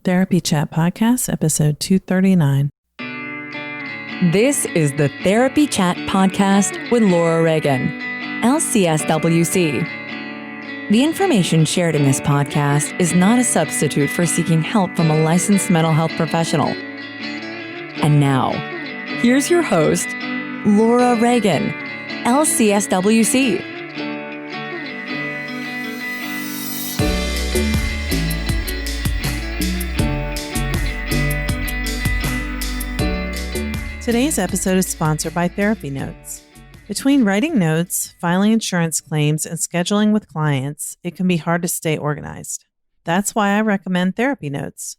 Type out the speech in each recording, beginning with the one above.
Therapy Chat Podcast, episode 239. This is the Therapy Chat Podcast with Laura Reagan, LCSW-C. The information shared in this podcast is not a substitute for seeking help from a licensed mental health professional. And now, here's your host, Laura Reagan, LCSW-C. Today's episode is sponsored by Therapy Notes. Between writing notes, filing insurance claims, and scheduling with clients, it can be hard to stay organized. That's why I recommend Therapy Notes.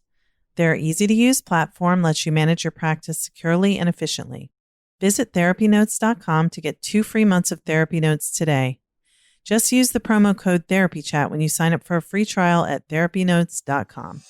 Their easy-to-use platform lets you manage your practice securely and efficiently. Visit therapynotes.com to get 2 free months of Therapy Notes today. Just use the promo code TherapyChat when you sign up for a free trial at therapynotes.com.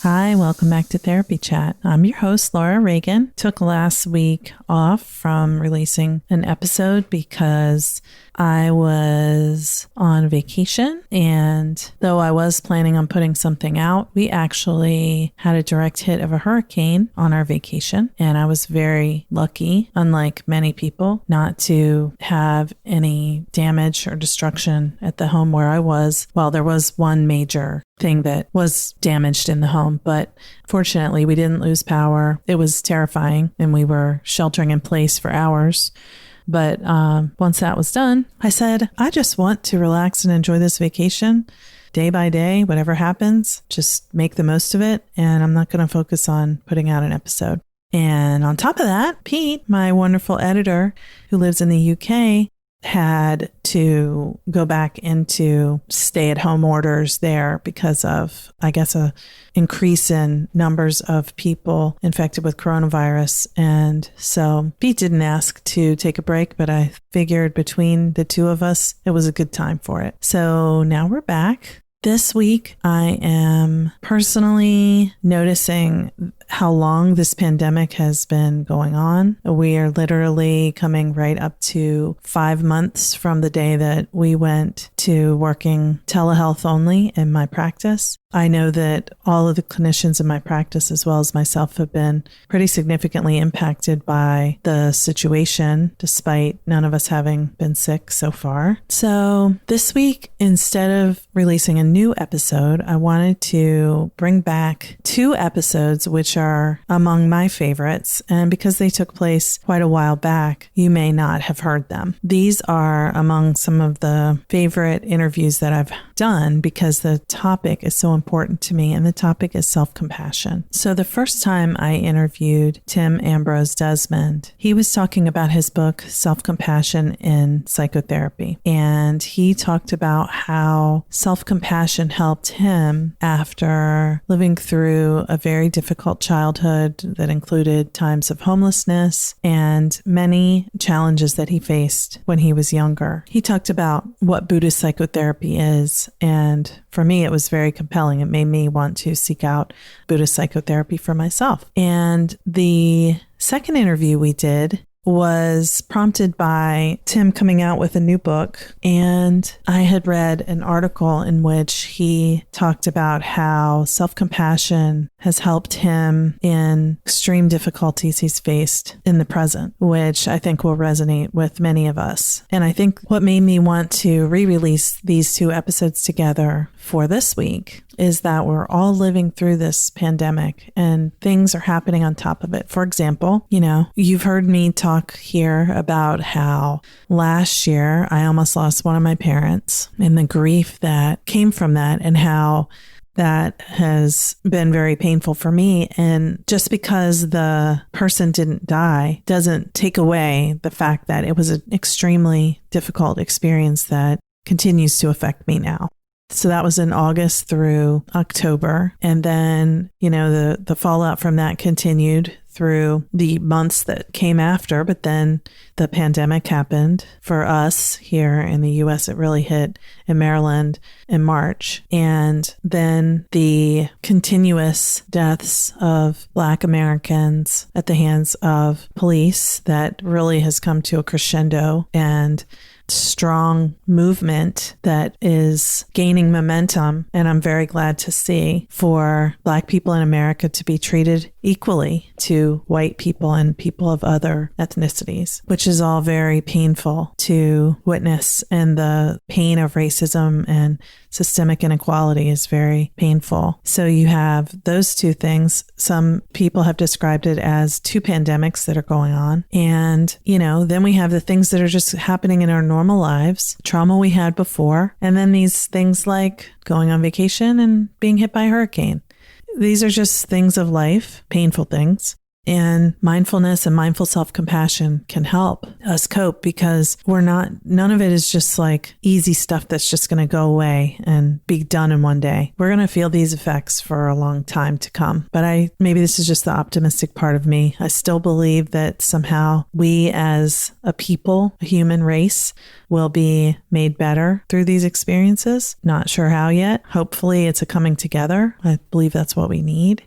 Hi, welcome back to Therapy Chat. I'm your host, Laura Reagan. Took last week off from releasing an episode because I was on vacation, and though I was planning on putting something out, we actually had a direct hit of a hurricane on our vacation, and I was very lucky, unlike many people, not to have any damage or destruction at the home where I was. Well, there was one major thing that was damaged in the home, but fortunately we didn't lose power. It was terrifying, and we were sheltering in place for hours. But once that was done, I said, I just want to relax and enjoy this vacation day by day. Whatever happens, just make the most of it. And I'm not going to focus on putting out an episode. And on top of that, Pete, my wonderful editor who lives in the UK, had to go back into stay-at-home orders there because of, I guess, a increase in numbers of people infected with coronavirus. And so Pete didn't ask to take a break, but I figured between the two of us, it was a good time for it. So now we're back. This week, I am personally noticing how long this pandemic has been going on. We are literally coming right up to 5 months from the day that we went to working telehealth only in my practice. I know that all of the clinicians in my practice, as well as myself, have been pretty significantly impacted by the situation, despite none of us having been sick so far. So this week, instead of releasing a new episode, I wanted to bring back 2 episodes, which are among my favorites. And because they took place quite a while back, you may not have heard them. These are among some of the favorite interviews that I've done because the topic is so important to me, and the topic is self-compassion. So the first time I interviewed Ambrose Desmond, he was talking about his book, Self-Compassion in Psychotherapy. And he talked about how self-compassion helped him after living through a very difficult childhood that included times of homelessness and many challenges that he faced when he was younger. He talked about what Buddhist psychotherapy is, and for me, it was very compelling. It made me want to seek out Buddhist psychotherapy for myself. And the second interview we did was prompted by Tim coming out with a new book. And I had read an article in which he talked about how self-compassion has helped him in extreme difficulties he's faced in the present, which I think will resonate with many of us. And I think what made me want to re-release these 2 episodes together for this week is that we're all living through this pandemic and things are happening on top of it. For example, you've heard me talk here about how last year I almost lost one of my parents and the grief that came from that, and how that has been very painful for me. And just because the person didn't die doesn't take away the fact that it was an extremely difficult experience that continues to affect me now. So that was in August through October. And then, the fallout from that continued through the months that came after. But then the pandemic happened for us here in the US. It really hit in Maryland in March. And then the continuous deaths of Black Americans at the hands of police that really has come to a crescendo. And strong movement that is gaining momentum. And I'm very glad to see for Black people in America to be treated equally to white people and people of other ethnicities, which is all very painful to witness. And the pain of racism and systemic inequality is very painful. So you have those two things. Some people have described it as two pandemics that are going on. And, then we have the things that are just happening in our normal lives, trauma we had before, and then these things like going on vacation and being hit by a hurricane. These are just things of life, painful things. And mindfulness and mindful self-compassion can help us cope because none of it is just like easy stuff that's just going to go away and be done in one day. We're going to feel these effects for a long time to come. But maybe this is just the optimistic part of me. I still believe that somehow we as a people, a human race, will be made better through these experiences. Not sure how yet. Hopefully it's a coming together. I believe that's what we need.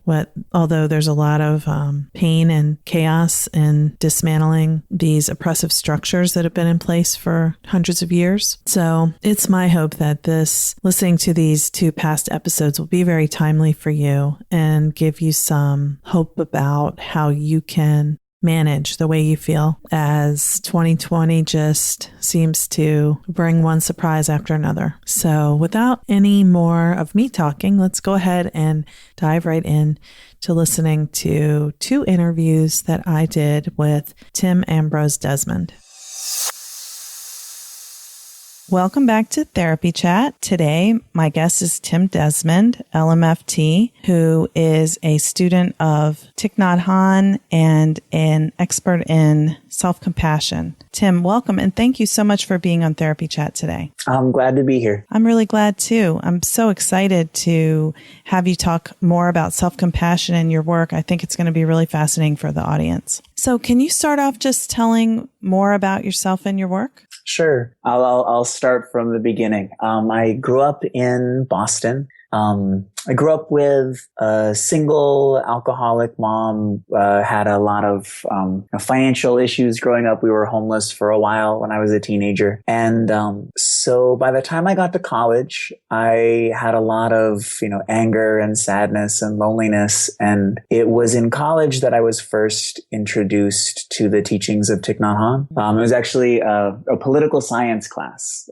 Although there's a lot of pain and chaos and dismantling these oppressive structures that have been in place for hundreds of years. So it's my hope that listening to these two past episodes will be very timely for you and give you some hope about how you can manage the way you feel as 2020 just seems to bring one surprise after another. So without any more of me talking, let's go ahead and dive right in to listening to two interviews that I did with Tim Ambrose Desmond. Welcome back to Therapy Chat. Today, my guest is Tim Desmond, LMFT, who is a student of Thich Nhat Hanh and an expert in self-compassion. Tim, welcome, and thank you so much for being on Therapy Chat today. I'm glad to be here. I'm really glad too. I'm so excited to have you talk more about self-compassion and your work. I think it's going to be really fascinating for the audience. So can you start off just telling more about yourself and your work? Sure. I'll start from the beginning. I grew up in Boston. I grew up with a single alcoholic mom, had a lot of financial issues growing up. We were homeless for a while when I was a teenager. And so by the time I got to college, I had a lot of, anger and sadness and loneliness. And it was in college that I was first introduced to the teachings of Thich Nhat Hanh. It was actually a political science class.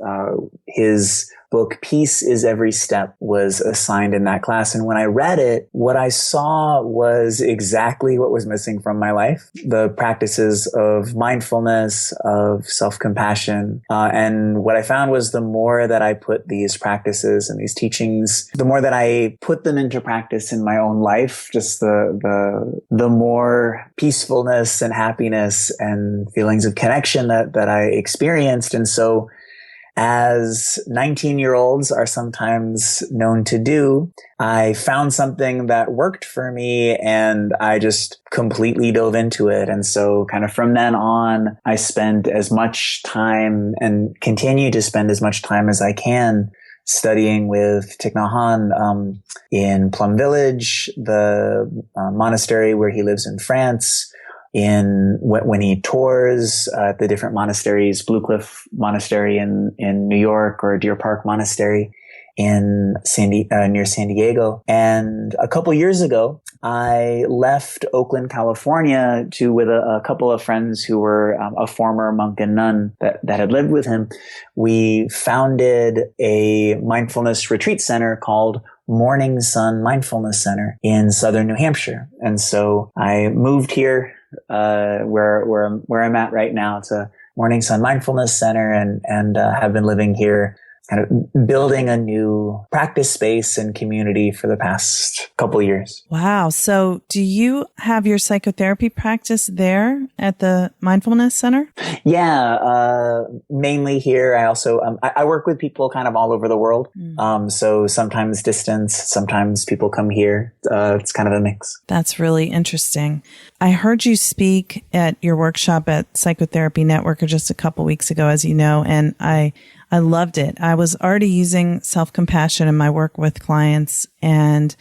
His book, Peace is Every Step, was assigned in that class. And when I read it, what I saw was exactly what was missing from my life. The practices of mindfulness, of self-compassion. And what I found was the more that I put these practices and these teachings, the more that I put them into practice in my own life, just the more peacefulness and happiness and feelings of connection that I experienced. And so as 19-year-olds are sometimes known to do, I found something that worked for me and I just completely dove into it. And so kind of from then on, I spend as much time and continue to spend as much time as I can studying with Thich Nhat Hanh in Plum Village, the monastery where he lives in France, when he tours at the different monasteries, Blue Cliff Monastery in New York or Deer Park Monastery in near San Diego. And a couple years ago, I left Oakland, California with a couple of friends who were a former monk and nun that had lived with him. We founded a mindfulness retreat center called Morning Sun Mindfulness Center in southern New Hampshire. And so I moved here where I'm at right now to Morning Sun Mindfulness Center and have been living here, kind of building a new practice space and community for the past couple years. Wow. So do you have your psychotherapy practice there at the Mindfulness Center? Yeah, mainly here. I also, I work with people kind of all over the world. So sometimes distance, sometimes people come here. It's kind of a mix. That's really interesting. I heard you speak at your workshop at Psychotherapy Network just a couple weeks ago, as you know, and I loved it. I was already using self-compassion in my work with clients and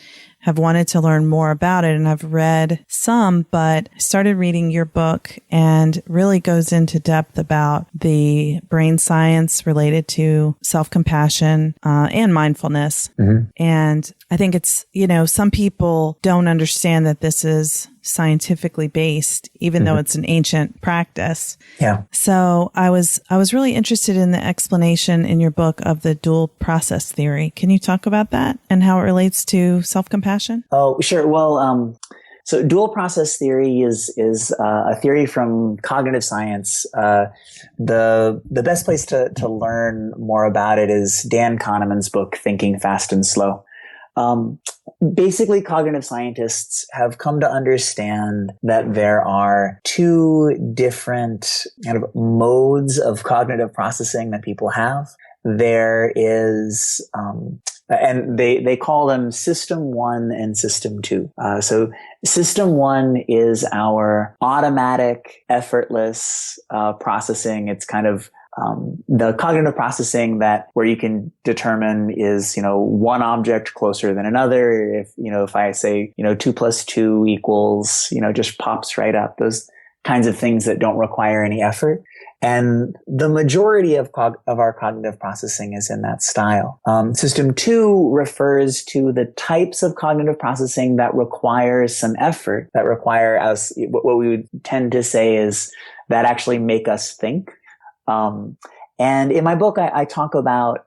have wanted to learn more about it, and I've read some, but I started reading your book and really goes into depth about the brain science related to self-compassion and mindfulness. Mm-hmm. And I think it's, some people don't understand that this is scientifically based, even though it's an ancient practice. Yeah. So I was really interested in the explanation in your book of the dual process theory. Can you talk about that and how it relates to self-compassion? Oh, sure. Well, so dual process theory is a theory from cognitive science. The best place to learn more about it is Dan Kahneman's book, Thinking Fast and Slow. Basically, cognitive scientists have come to understand that there are two different kind of modes of cognitive processing that people have. There is, and they call them System 1 and System 2. So System 1 is our automatic, effortless processing. It's kind of the cognitive processing that where you can determine is, one object closer than another. If I say, 2 plus 2 equals, just pops right up. Those kinds of things that don't require any effort. And the majority of our cognitive processing is in that style. System 2 refers to the types of cognitive processing that requires some effort, that require us, what we would tend to say is that actually make us think. And in my book, I talk about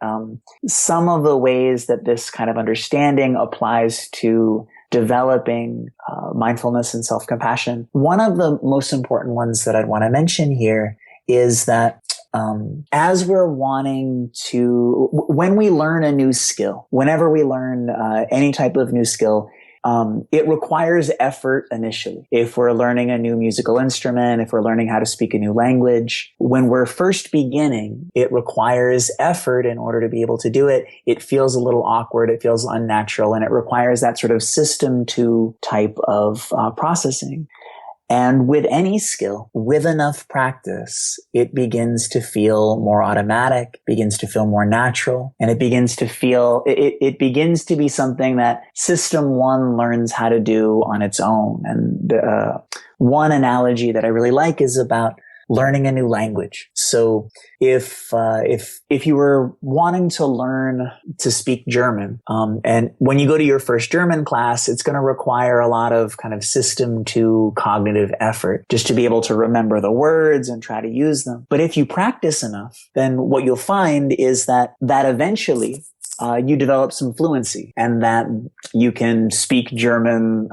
some of the ways that this kind of understanding applies to developing mindfulness and self-compassion. One of the most important ones that I'd want to mention here is that as we're wanting to, when we learn a new skill, whenever we learn any type of new skill, it requires effort initially. If we're learning a new musical instrument, if we're learning how to speak a new language, when we're first beginning, it requires effort in order to be able to do it. It feels a little awkward. It feels unnatural, and it requires that sort of System 2 type of processing. And with any skill, with enough practice, it begins to feel more automatic, begins to feel more natural, and it begins to be something that System 1 learns how to do on its own. And one analogy that I really like is about learning a new language. So if you were wanting to learn to speak German, and when you go to your first German class, it's going to require a lot of kind of System 2 cognitive effort just to be able to remember the words and try to use them. But if you practice enough, then what you'll find is that eventually you develop some fluency, and that you can speak German,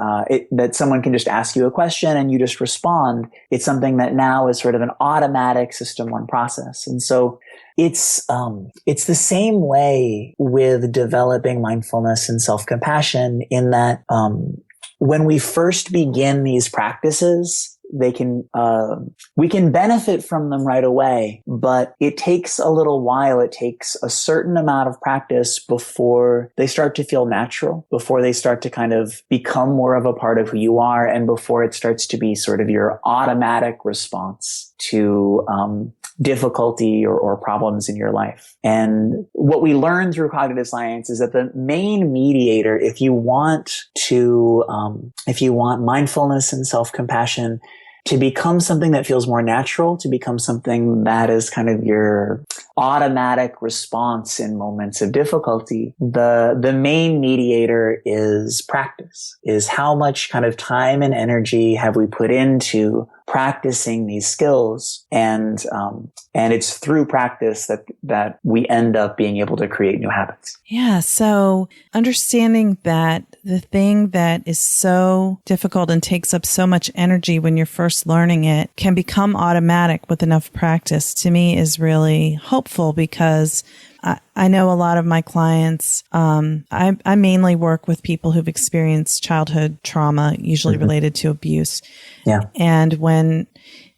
that someone can just ask you a question and you just respond. It's something that now is sort of an automatic System 1 process. And so it's the same way with developing mindfulness and self-compassion, in that when we first begin these practices, we can benefit from them right away, but it takes a little while. It takes a certain amount of practice before they start to feel natural, before they start to kind of become more of a part of who you are, and before it starts to be sort of your automatic response to difficulty or problems in your life. And what we learn through cognitive science is that the main mediator, if you want mindfulness and self-compassion to become something that feels more natural, to become something that is kind of your automatic response in moments of difficulty, the main mediator is practice, is how much kind of time and energy have we put into practicing these skills. And it's through practice that we end up being able to create new habits. Yeah. So understanding that the thing that is so difficult and takes up so much energy when you're first learning it can become automatic with enough practice, to me is really hopeful, because I know a lot of my clients, I mainly work with people who've experienced childhood trauma, usually related to abuse. Yeah. And when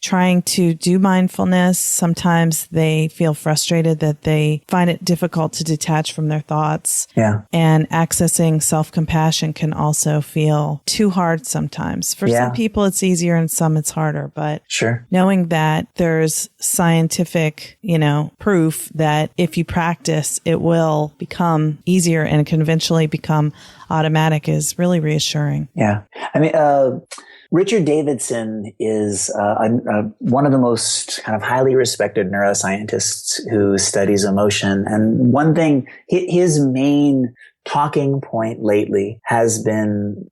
trying to do mindfulness, sometimes they feel frustrated that they find it difficult to detach from their thoughts. Yeah. And accessing self-compassion can also feel too hard sometimes. For some people, it's easier and some it's harder. But sure, knowing that there's scientific, proof that if you practice, it will become easier and can eventually become automatic is really reassuring. Yeah. I mean, Richard Davidson is one of the most kind of highly respected neuroscientists who studies emotion. And one thing, his main talking point lately has been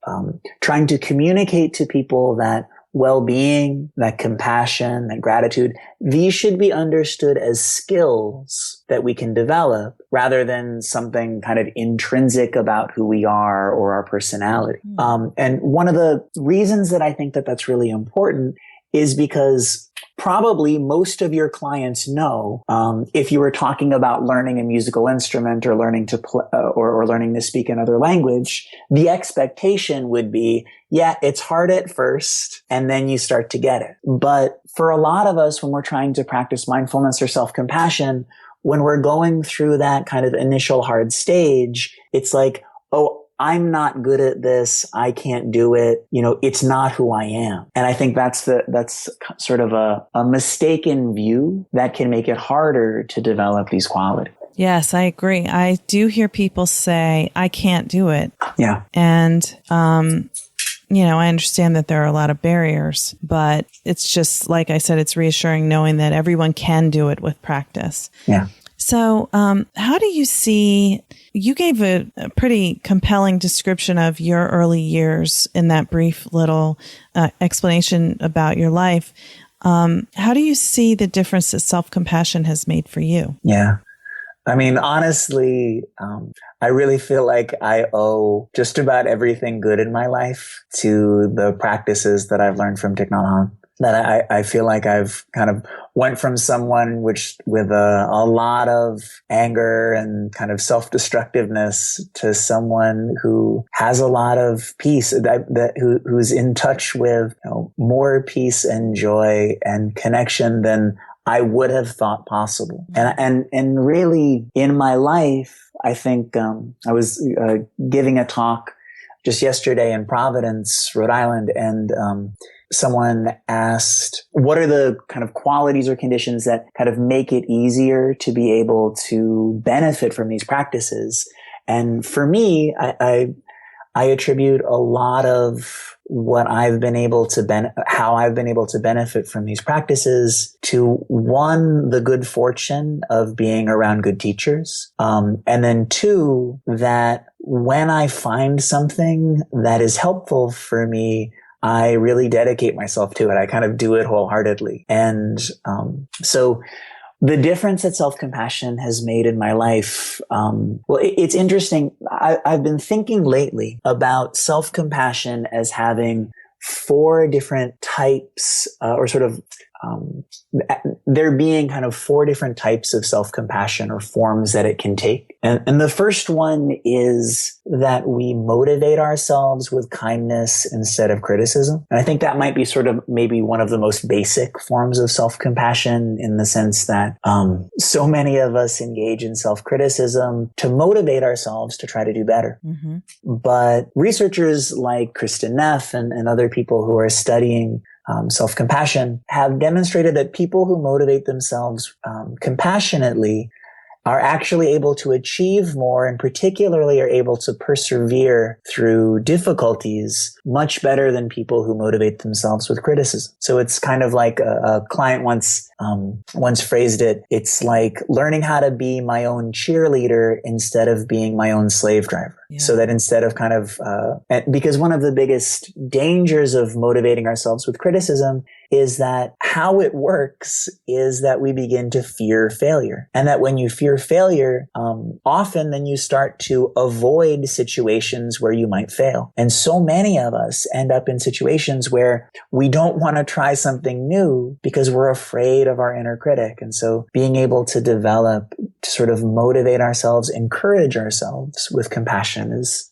trying to communicate to people that well-being, that compassion, that gratitude, these should be understood as skills that we can develop rather than something kind of intrinsic about who we are or our personality. And one of the reasons that I think that that's really important is because probably most of your clients know, if you were talking about learning a musical instrument or learning to play or learning to speak another language, the expectation would be, yeah, it's hard at first and then you start to get it. But for a lot of us, when we're trying to practice mindfulness or self-compassion, when we're going through that kind of initial hard stage, it's like, oh, I'm not good at this. I can't do it. It's not who I am. And I think that's sort of a mistaken view that can make it harder to develop these qualities. Yes, I agree. I do hear people say, I can't do it. Yeah. And, I understand that there are a lot of barriers, but it's just, like I said, it's reassuring knowing that everyone can do it with practice. Yeah. So, how do you see, you gave a pretty compelling description of your early years in that brief little explanation about your life. How do you see the difference that self-compassion has made for you? Yeah. I mean, honestly, I really feel like I owe just about everything good in my life to the practices that I've learned from Thich Nhat Hanh. That I feel like I've kind of went from someone with a lot of anger and kind of self-destructiveness to someone who has a lot of peace, who's in touch with more peace and joy and connection than I would have thought possible. And really in my life, I think I was giving a talk just yesterday in Providence, Rhode Island, and someone asked, what are the kind of qualities or conditions that kind of make it easier to be able to benefit from these practices? And for me, I attribute a lot of what I've been able to how I've been able to benefit from these practices to, one, the good fortune of being around good teachers. And then two, that when I find something that is helpful for me, I really dedicate myself to it. I kind of do it wholeheartedly. And so the difference that self-compassion has made in my life, it's interesting. I've been thinking lately about self-compassion as having 4 different types, or sort of there being kind of 4 different types of self-compassion or forms that it can take. And the first one is that we motivate ourselves with kindness instead of criticism. And I think that might be sort of maybe one of the most basic forms of self-compassion, in the sense that so many of us engage in self-criticism to motivate ourselves to try to do better. Mm-hmm. But researchers like Kristen Neff and other people who are studying self-compassion have demonstrated that people who motivate themselves compassionately are actually able to achieve more, and particularly are able to persevere through difficulties much better than people who motivate themselves with criticism. So it's kind of like a client once phrased it. It's like learning how to be my own cheerleader instead of being my own slave driver. Yeah. So that instead of kind of, because one of the biggest dangers of motivating ourselves with criticism is that how it works is that we begin to fear failure. And that when you fear failure, often then you start to avoid situations where you might fail. And so many of us end up in situations where we don't want to try something new because we're afraid of our inner critic. And so being able to develop, to sort of motivate ourselves, encourage ourselves with compassion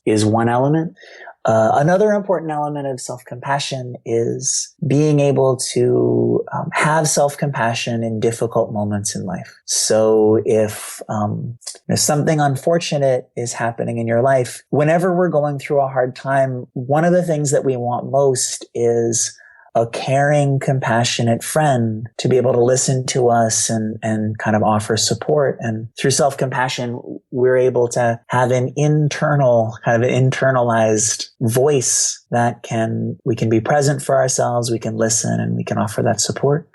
is one element. Another important element of self-compassion is being able to have self-compassion in difficult moments in life. So if something unfortunate is happening in your life, whenever we're going through a hard time, one of the things that we want most is a caring, compassionate friend to be able to listen to us and kind of offer support. And through self-compassion, we're able to have an internal, kind of an internalized voice that we can be present for ourselves, we can listen, and we can offer that support.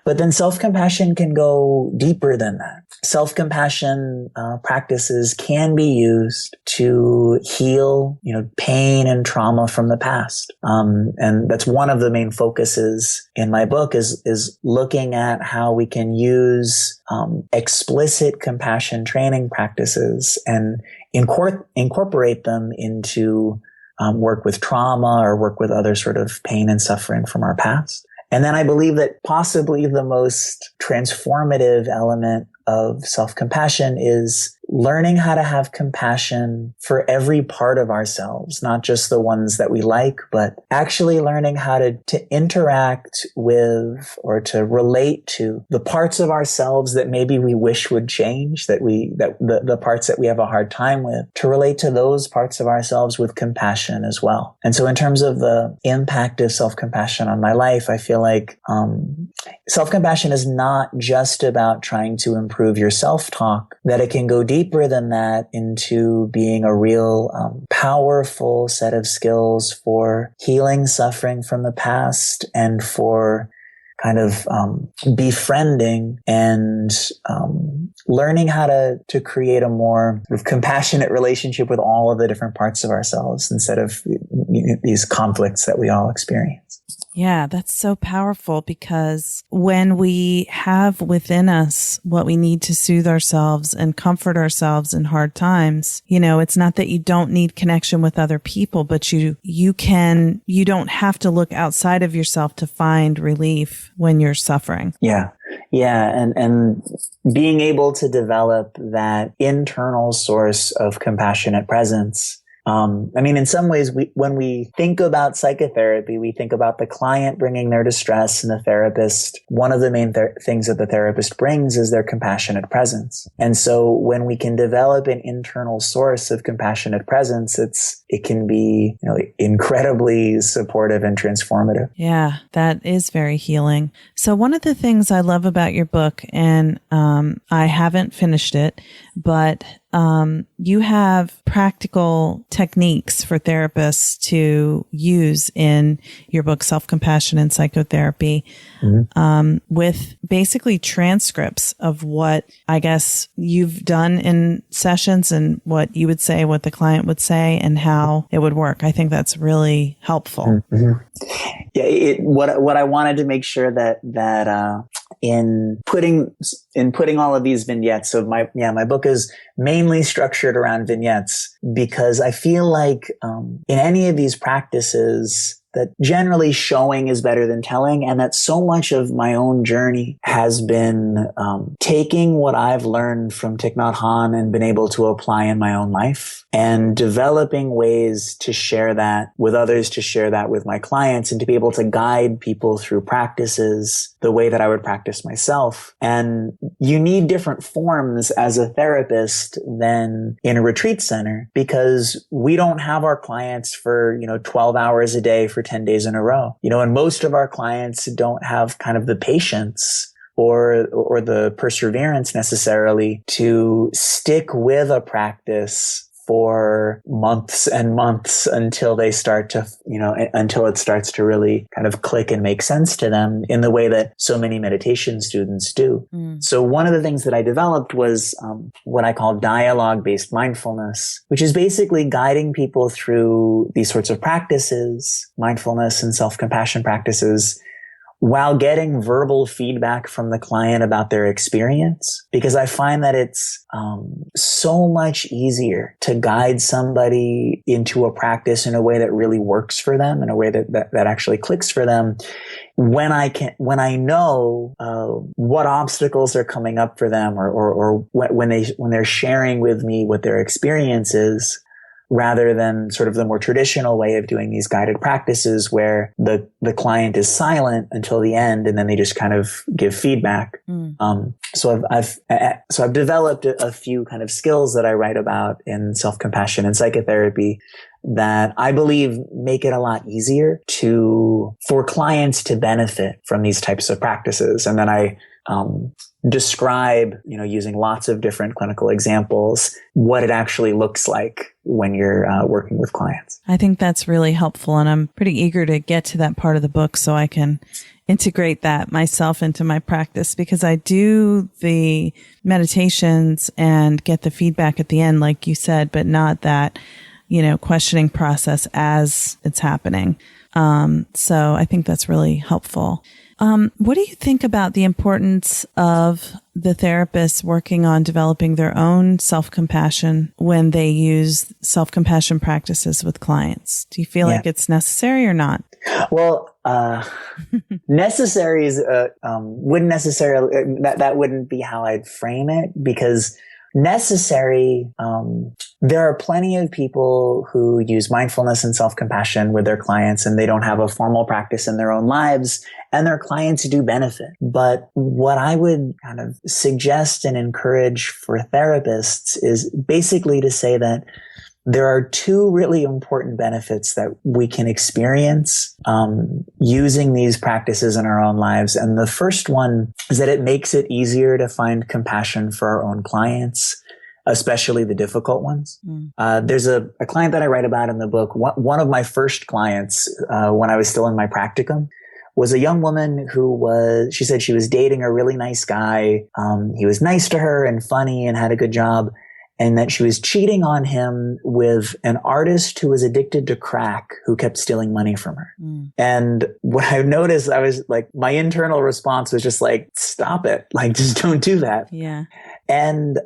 But then self-compassion can go deeper than that. Self-compassion practices can be used to heal, pain and trauma from the past. And that's one of the main focuses in my book is looking at how we can use explicit compassion training practices and incorporate them into work with trauma or work with other sort of pain and suffering from our past. And then I believe that possibly the most transformative element of self-compassion is learning how to have compassion for every part of ourselves, not just the ones that we like, but actually learning how to interact with or to relate to the parts of ourselves that maybe we wish would change, the parts that we have a hard time with, to relate to those parts of ourselves with compassion as well. And so in terms of the impact of self-compassion on my life, I feel like self-compassion is not just about trying to improve your self-talk, that it can go deeper than that into being a real powerful set of skills for healing suffering from the past and for kind of befriending and learning how to create a more sort of compassionate relationship with all of the different parts of ourselves instead of these conflicts that we all experience. Yeah, that's so powerful, because when we have within us what we need to soothe ourselves and comfort ourselves in hard times, it's not that you don't need connection with other people, but you don't have to look outside of yourself to find relief when you're suffering. Yeah. Yeah. And being able to develop that internal source of compassionate presence. In some ways, when we think about psychotherapy, we think about the client bringing their distress and the therapist. One of the main things that the therapist brings is their compassionate presence. And so when we can develop an internal source of compassionate presence, it can be, incredibly supportive and transformative. Yeah, that is very healing. So one of the things I love about your book, and I haven't finished it, but you have practical techniques for therapists to use in your book, Self-Compassion and Psychotherapy, with basically transcripts of what I guess you've done in sessions and what you would say, what the client would say, and how it would work. I think that's really helpful. Mm-hmm. Yeah, what I wanted to make sure that in putting all of these vignettes. So my book is mainly structured around vignettes because I feel like in any of these practices that generally showing is better than telling, and that so much of my own journey has been taking what I've learned from Thich Nhat Hanh and been able to apply in my own life and developing ways to share that with others, to share that with my clients, and to be able to guide people through practices the way that I would practice myself. And you need different forms as a therapist than in a retreat center because we don't have our clients for 12 hours a day for 10 days in a row. And most of our clients don't have kind of the patience or the perseverance necessarily to stick with a practice for months and months until they start to, until it starts to really kind of click and make sense to them in the way that so many meditation students do. So one of the things that I developed was what I call dialogue-based mindfulness, which is basically guiding people through these sorts of practices, mindfulness and self-compassion practices, while getting verbal feedback from the client about their experience, because I find that it's so much easier to guide somebody into a practice in a way that really works for them, in a way that actually clicks for them, when I know what obstacles are coming up for them, or when they're sharing with me what their experience is. rather than sort of the more traditional way of doing these guided practices where the client is silent until the end and then they just kind of give feedback. So I've developed a few kind of skills that I write about in self-compassion and psychotherapy that I believe make it a lot easier for clients to benefit from these types of practices. And then I describe, using lots of different clinical examples, what it actually looks like when you're working with clients. I think that's really helpful. And I'm pretty eager to get to that part of the book so I can integrate that myself into my practice, because I do the meditations and get the feedback at the end, like you said, but not that, questioning process as it's happening. So I think that's really helpful. What do you think about the importance of the therapists working on developing their own self-compassion when they use self-compassion practices with clients? Do you feel like it's necessary or not? Well, necessary is, wouldn't necessarily, that wouldn't be how I'd frame it, because necessary, there are plenty of people who use mindfulness and self-compassion with their clients and they don't have a formal practice in their own lives and their clients do benefit. But what I would kind of suggest and encourage for therapists is basically to say that there are two really important benefits that we can experience using these practices in our own lives. And the first one is that it makes it easier to find compassion for our own clients, especially the difficult ones. There's a client that I write about in the book. One of my first clients when I was still in my practicum was a young woman she said she was dating a really nice guy. He was nice to her and funny and had a good job. And that she was cheating on him with an artist who was addicted to crack who kept stealing money from her. And what I noticed, I was like, my internal response was just like, stop it. Like, just don't do that. Yeah. And,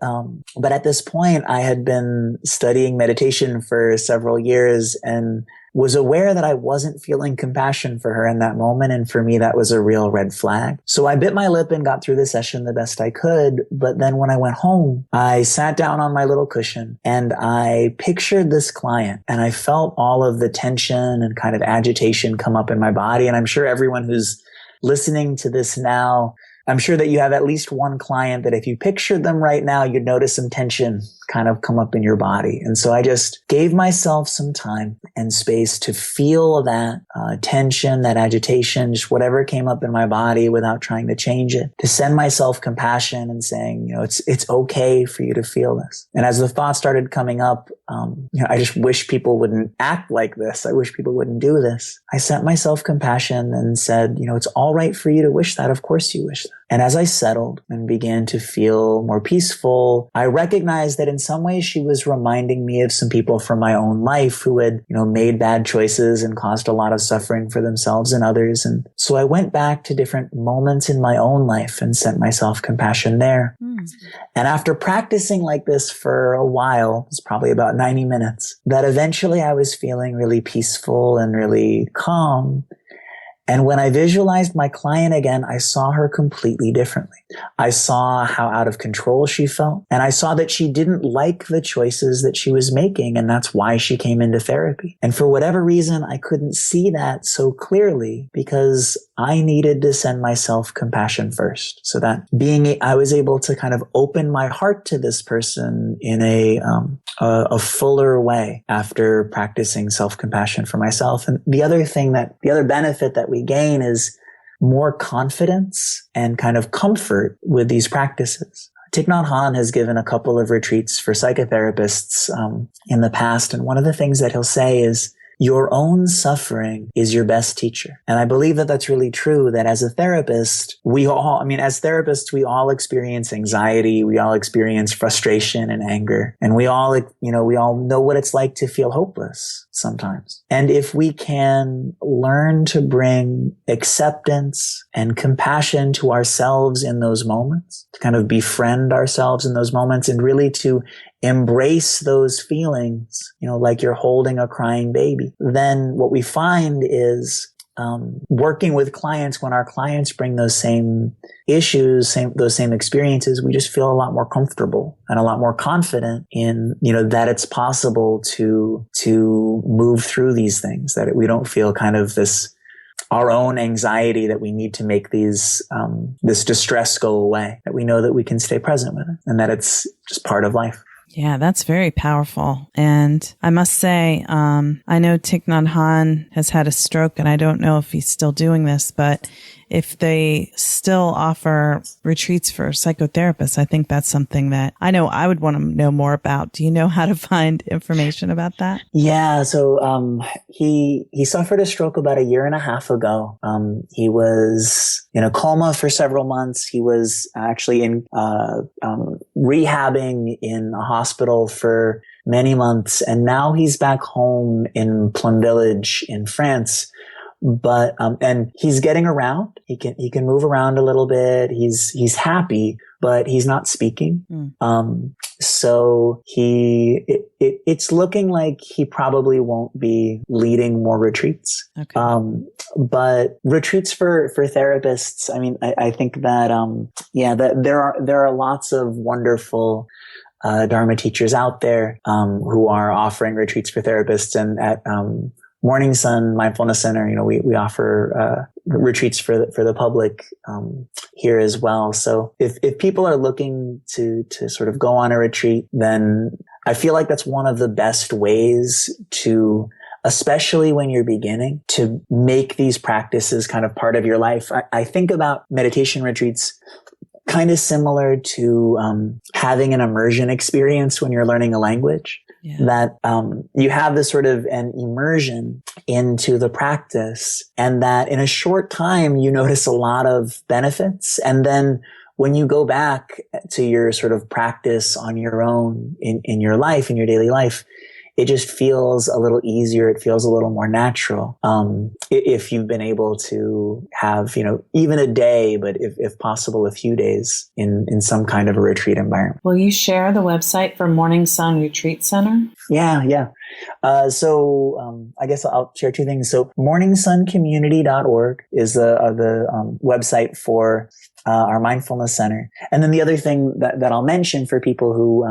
but at this point I had been studying meditation for several years and was aware that I wasn't feeling compassion for her in that moment. And for me, that was a real red flag. So I bit my lip and got through the session the best I could. But then when I went home, I sat down on my little cushion and I pictured this client and I felt all of the tension and kind of agitation come up in my body. And I'm sure everyone who's listening to this now, I'm sure that you have at least one client that if you pictured them right now, you'd notice some tension kind of come up in your body. And so I just gave myself some time and space to feel that tension, that agitation, just whatever came up in my body without trying to change it, to send myself compassion and saying, it's okay for you to feel this. And as the thoughts started coming up, I just wish people wouldn't act like this. I wish people wouldn't do this. I sent myself compassion and said, it's all right for you to wish that. Of course you wish that. And as I settled and began to feel more peaceful, I recognized that in some ways she was reminding me of some people from my own life who had, made bad choices and caused a lot of suffering for themselves and others. And so I went back to different moments in my own life and sent myself compassion there. And after practicing like this for a while, it's probably about 90 minutes, that eventually I was feeling really peaceful and really calm. And when I visualized my client again, I saw her completely differently. I saw how out of control she felt. And I saw that she didn't like the choices that she was making. And that's why she came into therapy. And for whatever reason, I couldn't see that so clearly because I needed to send myself compassion first. So that I was able to kind of open my heart to this person in a fuller way after practicing self-compassion for myself. And the other benefit that we gain is more confidence and kind of comfort with these practices. Thich Nhat Hanh has given a couple of retreats for psychotherapists in the past. And one of the things that he'll say is, your own suffering is your best teacher. And I believe that that's really true, that as a therapist, we all experience anxiety. We all experience frustration and anger. And we all know what it's like to feel hopeless sometimes. And if we can learn to bring acceptance and compassion to ourselves in those moments, to kind of befriend ourselves in those moments and really to embrace those feelings, like you're holding a crying baby, then what we find is working with clients, when our clients bring those same issues, those same experiences, we just feel a lot more comfortable and a lot more confident in, that it's possible to move through these things, that we don't feel kind of our own anxiety that we need to make this distress go away, that we know that we can stay present with it and that it's just part of life. Yeah, that's very powerful. And I must say, I know Thich Nhat Hanh has had a stroke, and I don't know if he's still doing this, but if they still offer retreats for psychotherapists, I think that's something that I know I would want to know more about. Do you know how to find information about that? Yeah. So, he suffered a stroke about 1.5 years ago. He was in a coma for several months. He was actually in, rehabbing in a hospital for many months. And now he's back home in Plum Village in France. But, and he's getting around. He can move around a little bit. He's happy, but he's not speaking. So it's looking like he probably won't be leading more retreats. Okay. But retreats for therapists, I mean, I think that, that there are lots of wonderful, Dharma teachers out there, who are offering retreats for therapists, and at, Morning Sun Mindfulness Center, we offer retreats for the public here as well. So if people are looking to sort of go on a retreat, then I feel like that's one of the best ways to, especially when you're beginning, to make these practices kind of part of your life. I think about meditation retreats kind of similar to having an immersion experience when you're learning a language. Yeah. That you have this sort of an immersion into the practice, and that in a short time you notice a lot of benefits. And then when you go back to your sort of practice on your own in your life, in your daily life, it just feels a little easier. It feels a little more natural. If you've been able to have, even a day, but if possible, a few days in some kind of a retreat environment. Will you share the website for Morning Sun Retreat Center? Yeah. So I guess I'll share two things. So morningsuncommunity.org is the website for our mindfulness center. And then the other thing that I'll mention for people who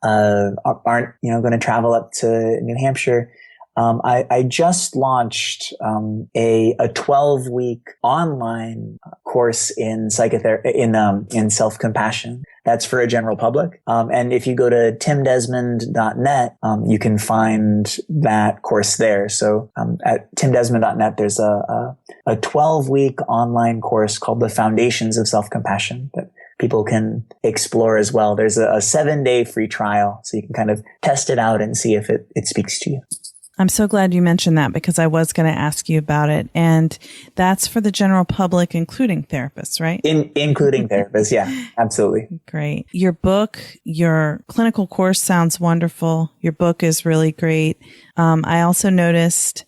aren't, going to travel up to New Hampshire. I just launched, a 12-week online course in psychotherapy, in self-compassion. That's for a general public. And if you go to timdesmond.net, you can find that course there. So, at timdesmond.net, there's a 12-week online course called The Foundations of Self-Compassion that people can explore as well. There's a 7-day free trial, so you can kind of test it out and see if it speaks to you. I'm so glad you mentioned that, because I was going to ask you about it. And that's for the general public, including therapists, right? Including therapists. Yeah, absolutely. Great. Your book, your clinical course sounds wonderful. Your book is really great. I also noticed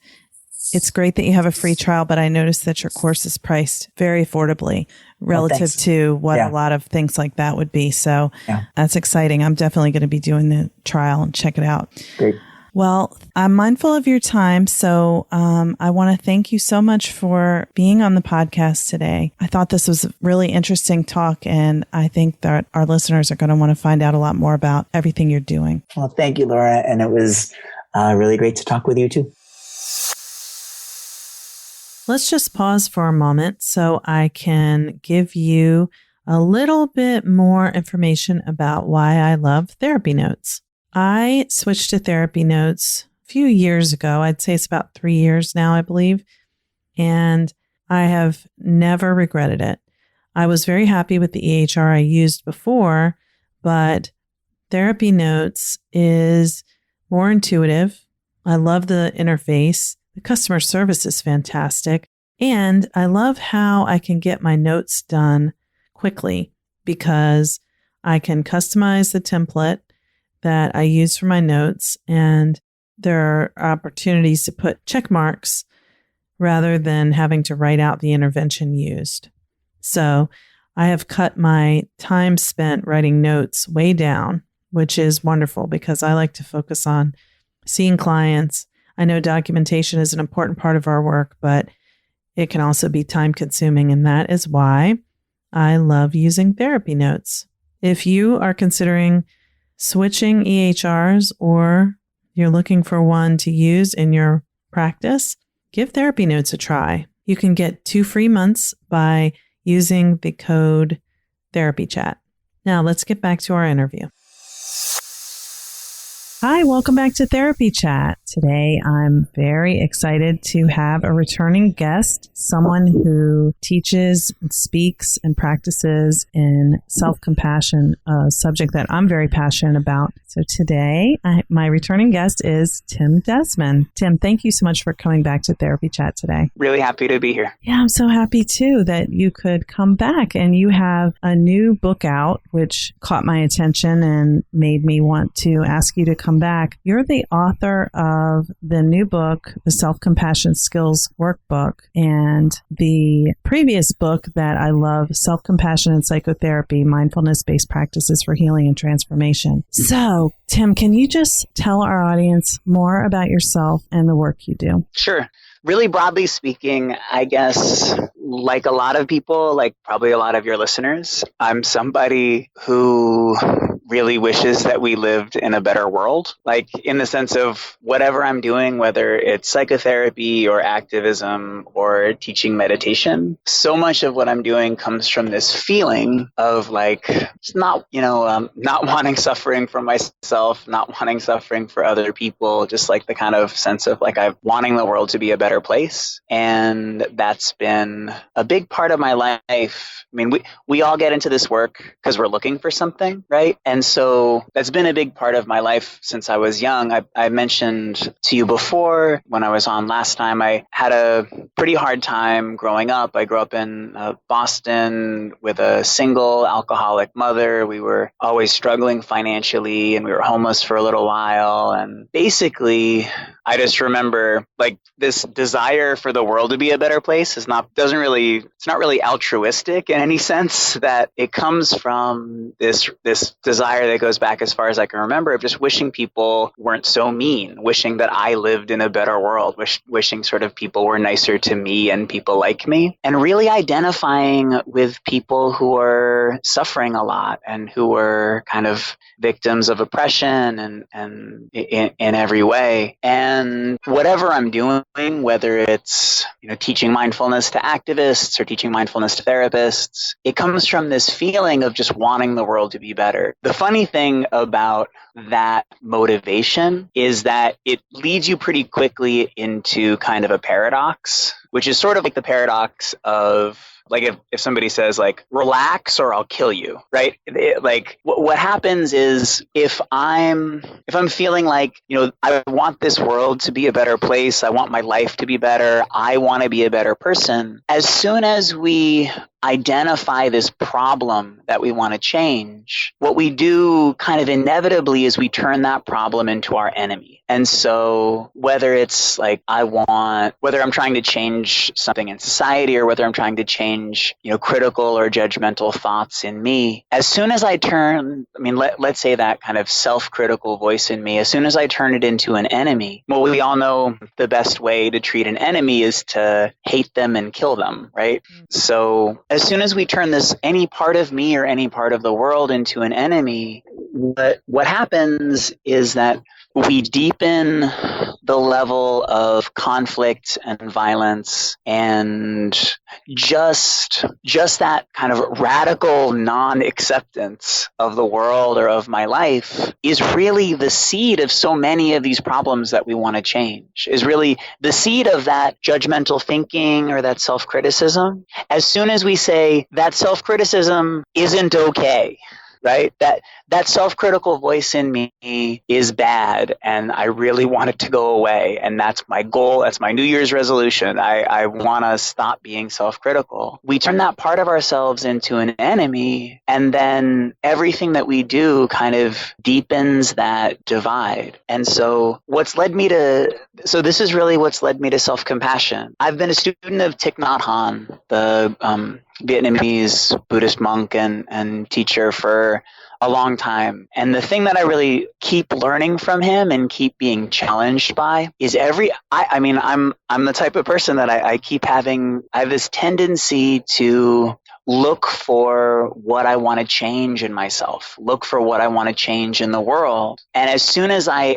it's great that you have a free trial, but I noticed that your course is priced very affordably relative to what a lot of things like that would be. So that's exciting. I'm definitely going to be doing the trial and check it out. Great. Well, I'm mindful of your time, so I want to thank you so much for being on the podcast today. I thought this was a really interesting talk, and I think that our listeners are going to want to find out a lot more about everything you're doing. Well, thank you, Laura, and it was really great to talk with you too. Let's just pause for a moment so I can give you a little bit more information about why I love therapy notes. I switched to therapy notes a few years ago. I'd say it's about 3 years now, I believe. And I have never regretted it. I was very happy with the EHR I used before, but therapy notes is more intuitive. I love the interface. The customer service is fantastic. And I love how I can get my notes done quickly because I can customize the template that I use for my notes, and there are opportunities to put check marks rather than having to write out the intervention used. So I have cut my time spent writing notes way down, which is wonderful because I like to focus on seeing clients. I know documentation is an important part of our work, but It can also be time consuming, and that is why I love using therapy notes. If you are considering switching EHRs or you're looking for one to use in your practice, give therapy notes a try. You can get 2 free months by using the code TherapyChat. Now let's get back to our interview. Hi, welcome back to Therapy Chat. Today, I'm very excited to have a returning guest, someone who teaches, speaks, and practices in self-compassion, a subject that I'm very passionate about. So today, my returning guest is Tim Desmond. Tim, thank you so much for coming back to Therapy Chat today. Really happy to be here. Yeah, I'm so happy too that you could come back, and you have a new book out, which caught my attention and made me want to ask you to come back. You're the author of the new book, the Self-Compassion Skills Workbook, and the previous book that I love, Self-Compassion and Psychotherapy, Mindfulness-Based Practices for Healing and Transformation. So, Tim, can you just tell our audience more about yourself and the work you do? Sure. Really broadly speaking, I guess, like a lot of people, like probably a lot of your listeners, I'm somebody who really wishes that we lived in a better world, like in the sense of whatever I'm doing, whether it's psychotherapy or activism or teaching meditation. So much of what I'm doing comes from this feeling of like, just not wanting suffering for myself, not wanting suffering for other people, just like the kind of sense of like I'm wanting the world to be a better place. And that's been a big part of my life. I mean, we all get into this work because we're looking for something, right? And so that's been a big part of my life since I was young. I mentioned to you before when I was on last time, I had a pretty hard time growing up. I grew up in Boston with a single alcoholic mother. We were always struggling financially, and we were homeless for a little while. And basically, I just remember like this desire for the world to be a better place it's not really altruistic in any sense, that it comes from this desire that goes back as far as I can remember of just wishing people weren't so mean, wishing that I lived in a better world, wishing sort of people were nicer to me and people like me, and really identifying with people who are suffering a lot and who are kind of victims of oppression and in every way. And whatever I'm doing, whether it's teaching mindfulness to activists or teaching mindfulness to therapists, it comes from this feeling of just wanting the world to be better. The funny thing about that motivation is that it leads you pretty quickly into kind of a paradox, which is sort of like the paradox of like if somebody says like, relax or I'll kill you, right? Like what happens is if I'm feeling like, I want this world to be a better place. I want my life to be better. I want to be a better person. As soon as we identify this problem that we want to change, what we do kind of inevitably is we turn that problem into our enemy. And so whether it's like whether I'm trying to change something in society or whether I'm trying to change, critical or judgmental thoughts in me, as soon as I let's say that kind of self-critical voice in me, as soon as I turn it into an enemy, well, we all know the best way to treat an enemy is to hate them and kill them, right? So as soon as we turn any part of me or any part of the world into an enemy, what happens is that we deepen the level of conflict and violence, and just that kind of radical non-acceptance of the world or of my life is really the seed of so many of these problems that we want to change, is really the seed of that judgmental thinking or that self-criticism. As soon as we say that self-criticism isn't okay, right? That self-critical voice in me is bad and I really want it to go away. And that's my goal. That's my New Year's resolution. I want to stop being self-critical. We turn that part of ourselves into an enemy, and then everything that we do kind of deepens that divide. And so this is really what's led me to self-compassion. I've been a student of Thich Nhat Hanh, the Vietnamese Buddhist monk and teacher for a long time. And the thing that I really keep learning from him and keep being challenged by is I'm the type of person that I have this tendency to look for what I want to change in myself, look for what I want to change in the world. And as soon as I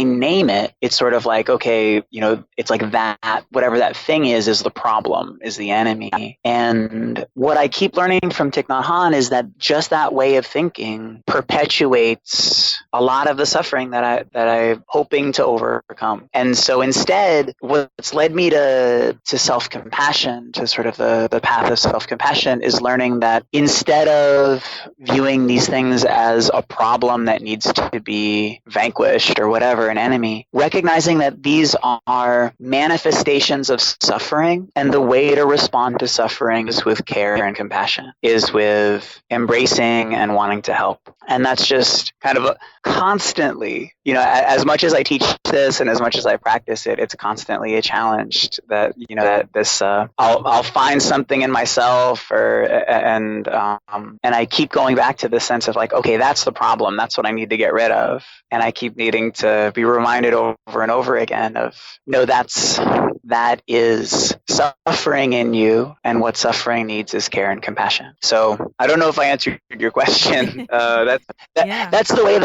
name it, it's sort of like, okay, it's like that, whatever that thing is the problem, is the enemy. And what I keep learning from Thich Nhat Hanh is that just that way of thinking perpetuates a lot of the suffering that I'm hoping to overcome. And so instead, what's led me to self-compassion, to sort of the path of self-compassion, is learning that instead of viewing these things as a problem that needs to be vanquished or whatever, an enemy, recognizing that these are manifestations of suffering, and the way to respond to suffering is with care and compassion, is with embracing and wanting to help. And that's just kind of constantly, as much as I teach this and as much as I practice it, it's constantly a challenge that, that this, I'll find something in myself and I keep going back to this sense of like, okay, that's the problem. That's what I need to get rid of. And I keep needing to be reminded over and over again of, no, that is suffering in you, and what suffering needs is care and compassion. So I don't know if I answered your question. That's the way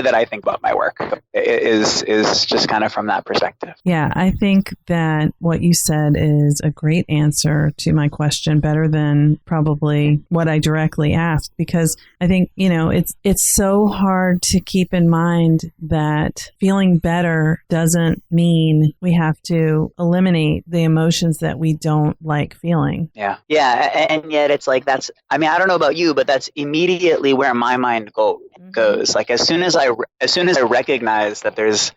that I think about my work, is just kind of from that perspective. Yeah, I think that what you said is a great answer to my question, better than probably what I directly asked, because I think, it's so hard to keep in mind that feeling better doesn't mean we have to eliminate the emotions that we don't like feeling. Yeah. And yet it's like, I don't know about you, but that's immediately where my mind goes. Like as soon as I recognize that there's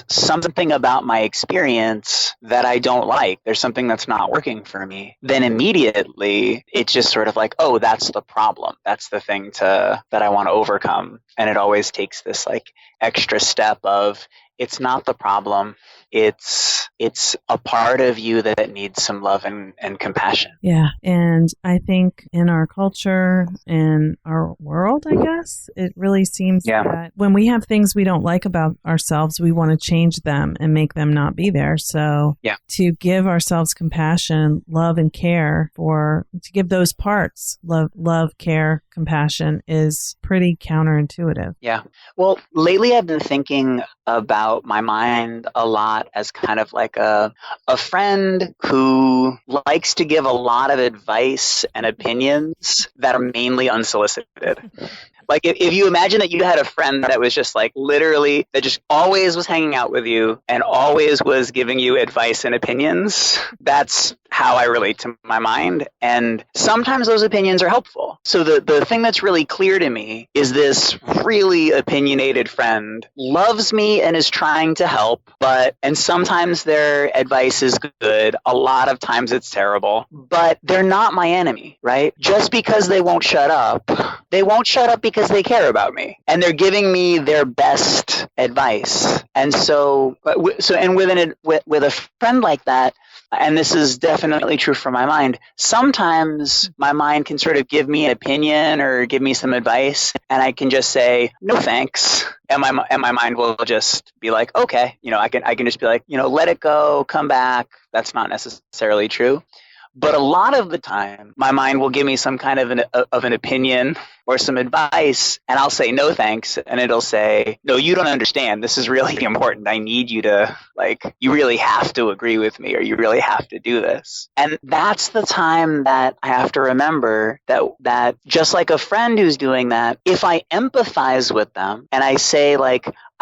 something about my experience that I don't like, there's something that's not working for me, then immediately it's just sort of like, oh, that's the problem. That's the thing that I want to overcome. And it always takes this like extra step of, it's not the problem. It's a part of you that needs some love and compassion. Yeah. And I think in our culture, in our world, I guess, it really seems that when we have things we don't like about ourselves, we want to change them and make them not be there. So to give ourselves compassion, love, and care, to give those parts, love, care, compassion, is pretty counterintuitive. Yeah. Well, lately I've been thinking about my mind a lot as kind of like a friend who likes to give a lot of advice and opinions that are mainly unsolicited. Like if you imagine that you had a friend that was just like literally, that just always was hanging out with you and always was giving you advice and opinions, that's how I relate to my mind. And sometimes those opinions are helpful. So the thing that's really clear to me is this really opinionated friend loves me and is trying to help, and sometimes their advice is good. A lot of times it's terrible, but they're not my enemy, right? Just because they won't shut up because they care about me and they're giving me their best advice. And so with a friend like that, and this is definitely true for my mind, sometimes my mind can sort of give me an opinion or give me some advice, and I can just say, no thanks. And my mind will just be like, okay, I can just be like, let it go, come back. That's not necessarily true. But a lot of the time, my mind will give me some kind of an opinion or some advice, and I'll say no thanks, and it'll say, no, you don't understand. This is really important. I need you to, you really have to agree with me, or you really have to do this. And that's the time that I have to remember that just like a friend who's doing that, if I empathize with them and I say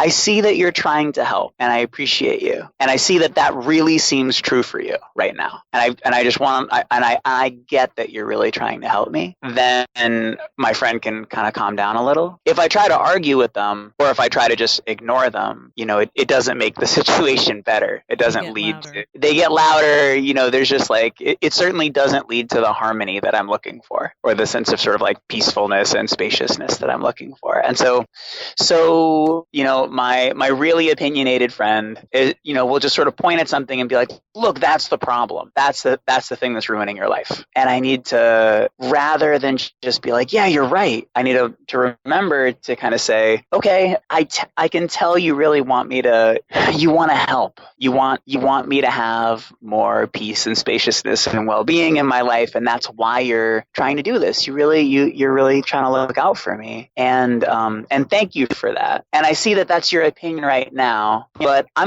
I see that you're trying to help and I appreciate you. And I see that really seems true for you right now. And I get that you're really trying to help me. Then my friend can kind of calm down a little. If I try to argue with them, or if I try to just ignore them, it doesn't make the situation better. It doesn't they get louder. There's just it certainly doesn't lead to the harmony that I'm looking for, or the sense of sort of peacefulness and spaciousness that I'm looking for. And so, my really opinionated friend will just sort of point at something and be like, look, that's the problem. That's the thing that's ruining your life. And I need to, rather than just be like, yeah, you're right, I need to remember to kind of say, okay, I can tell you really want you want to help. You want me to have more peace and spaciousness and well-being in my life, and that's why you're trying to do this. You're really trying to look out for me, and thank you for that. And I see that that's your opinion right now, but I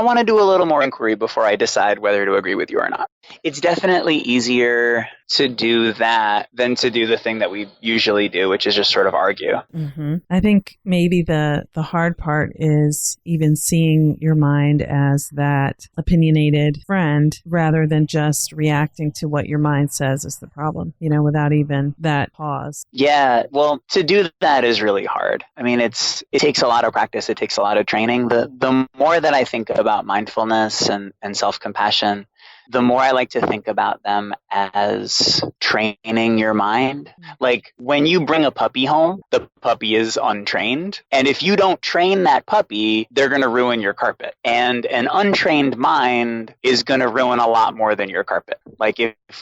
want to do a little more inquiry before I decide whether to agree with you or not. It's definitely easier to do that than to do the thing that we usually do, which is just sort of argue. Mm-hmm. I think maybe the hard part is even seeing your mind as that opinionated friend rather than just reacting to what your mind says is the problem, without even that pause. Yeah, well, to do that is really hard. I mean, it takes a lot of practice. It takes a lot of training. The more that I think about mindfulness and self-compassion, the more I like to think about them as training your mind. Like when you bring a puppy home, the puppy is untrained. And if you don't train that puppy, they're going to ruin your carpet. And an untrained mind is going to ruin a lot more than your carpet. Like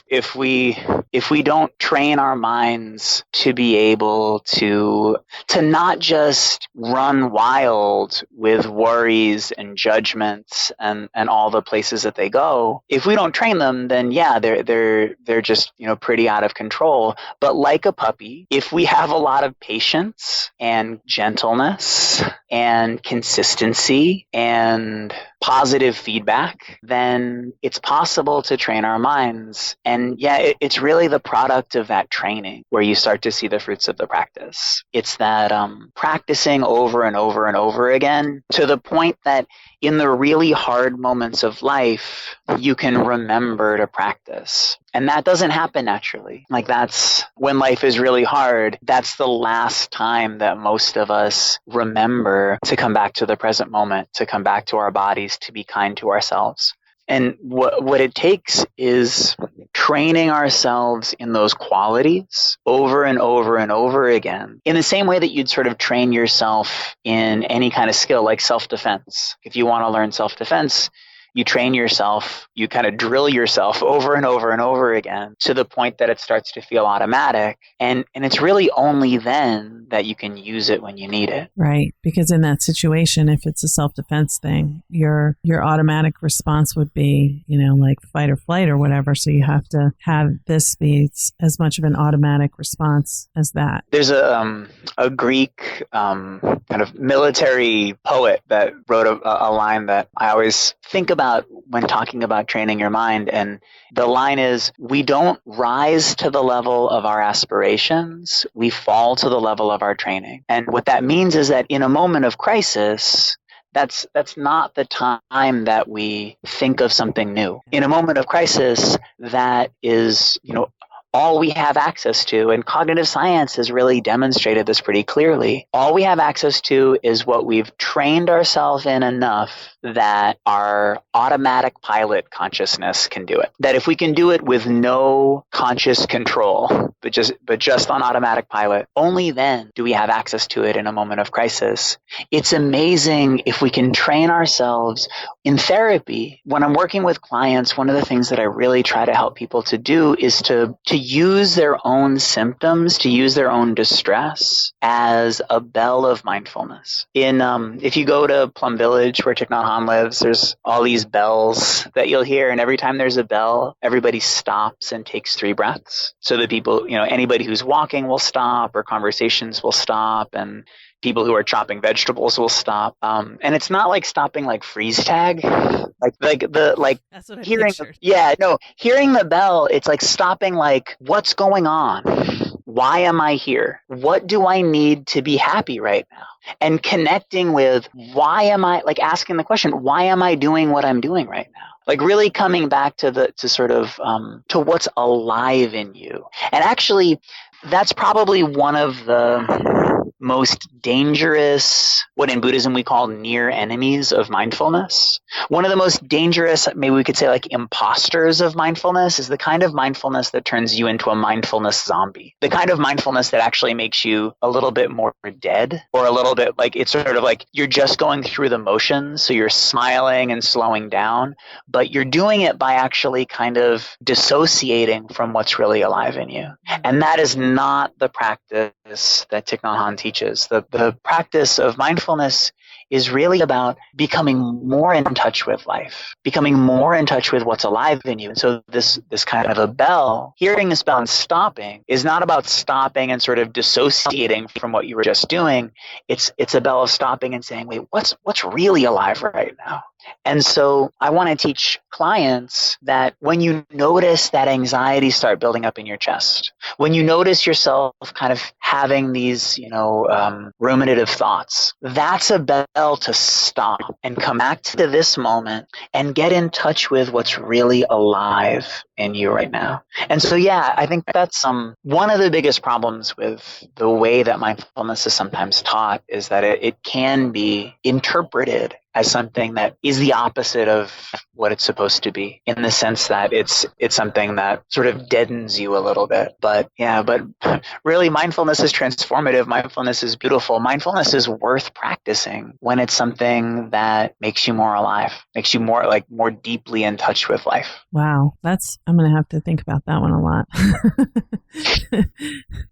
if we don't train our minds to be able to not just run wild with worries and judgments and all the places that they go, if we don't train them, then yeah, they're just pretty out of control. But like a puppy, if we have a lot of patience and gentleness and consistency and positive feedback, then it's possible to train our minds. And yeah, it's really the product of that training where you start to see the fruits of the practice. It's that practicing over and over and over again to the point that in the really hard moments of life, you can remember to practice. And that doesn't happen naturally. Like that's when life is really hard. That's the last time that most of us remember to come back to the present moment, to come back to our bodies, to be kind to ourselves. And what it takes is training ourselves in those qualities over and over and over again, in the same way that you'd sort of train yourself in any kind of skill like self-defense. If you want to learn self-defense, you train yourself, you kind of drill yourself over and over and over again to the point that it starts to feel automatic. And it's really only then that you can use it when you need it. Right. Because in that situation, if it's a self-defense thing, your automatic response would be, like fight or flight or whatever. So you have to have this be as much of an automatic response as that. There's a Greek kind of military poet that wrote a line that I always think about when talking about training your mind. And the line is, we don't rise to the level of our aspirations, we fall to the level of our training. And what that means is that in a moment of crisis, that's not the time that we think of something new. In a moment of crisis, that is, all we have access to, and cognitive science has really demonstrated this pretty clearly. All we have access to is what we've trained ourselves in enough that our automatic pilot consciousness can do it. That if we can do it with no conscious control, but just on automatic pilot, only then do we have access to it in a moment of crisis. It's amazing if we can train ourselves in therapy. When I'm working with clients, one of the things that I really try to help people to do is to use their own symptoms, to use their own distress as a bell of mindfulness. If you go to Plum Village, where Thich Nhat Hanh lives, there's all these bells that you'll hear, and every time there's a bell, everybody stops and takes 3 breaths. So that people, anybody who's walking will stop, or conversations will stop, and people who are chopping vegetables will stop. And it's not like stopping like freeze tag. That's what I pictured. Hearing the bell, it's like stopping like, what's going on? Why am I here? What do I need to be happy right now? And connecting with asking the question, why am I doing what I'm doing right now? Like really coming back to what's alive in you. And actually, that's probably one of the most dangerous, what in Buddhism we call near enemies of mindfulness. One of the most dangerous, maybe we could say like imposters of mindfulness, is the kind of mindfulness that turns you into a mindfulness zombie. The kind of mindfulness that actually makes you a little bit more dead, or a little bit like it's sort of like you're just going through the motions. So you're smiling and slowing down, but you're doing it by actually kind of dissociating from what's really alive in you. And that is not the practice that Thich Nhat Hanh teaches. The practice of mindfulness is really about becoming more in touch with life, becoming more in touch with what's alive in you. And so this kind of a bell, hearing this bell and stopping, is not about stopping and sort of dissociating from what you were just doing. It's a bell of stopping and saying, wait, what's really alive right now? And so I want to teach clients that when you notice that anxiety start building up in your chest, when you notice yourself kind of having these, ruminative thoughts, that's a bell to stop and come back to this moment and get in touch with what's really alive in you right now. And so, yeah, I think that's one of the biggest problems with the way that mindfulness is sometimes taught is that it can be interpreted as something that is the opposite of what it's supposed to be, in the sense that it's something that sort of deadens you a little bit. But really mindfulness is transformative. Mindfulness is beautiful. Mindfulness is worth practicing when it's something that makes you more alive, makes you more deeply in touch with life. Wow. I'm going to have to think about that one a lot.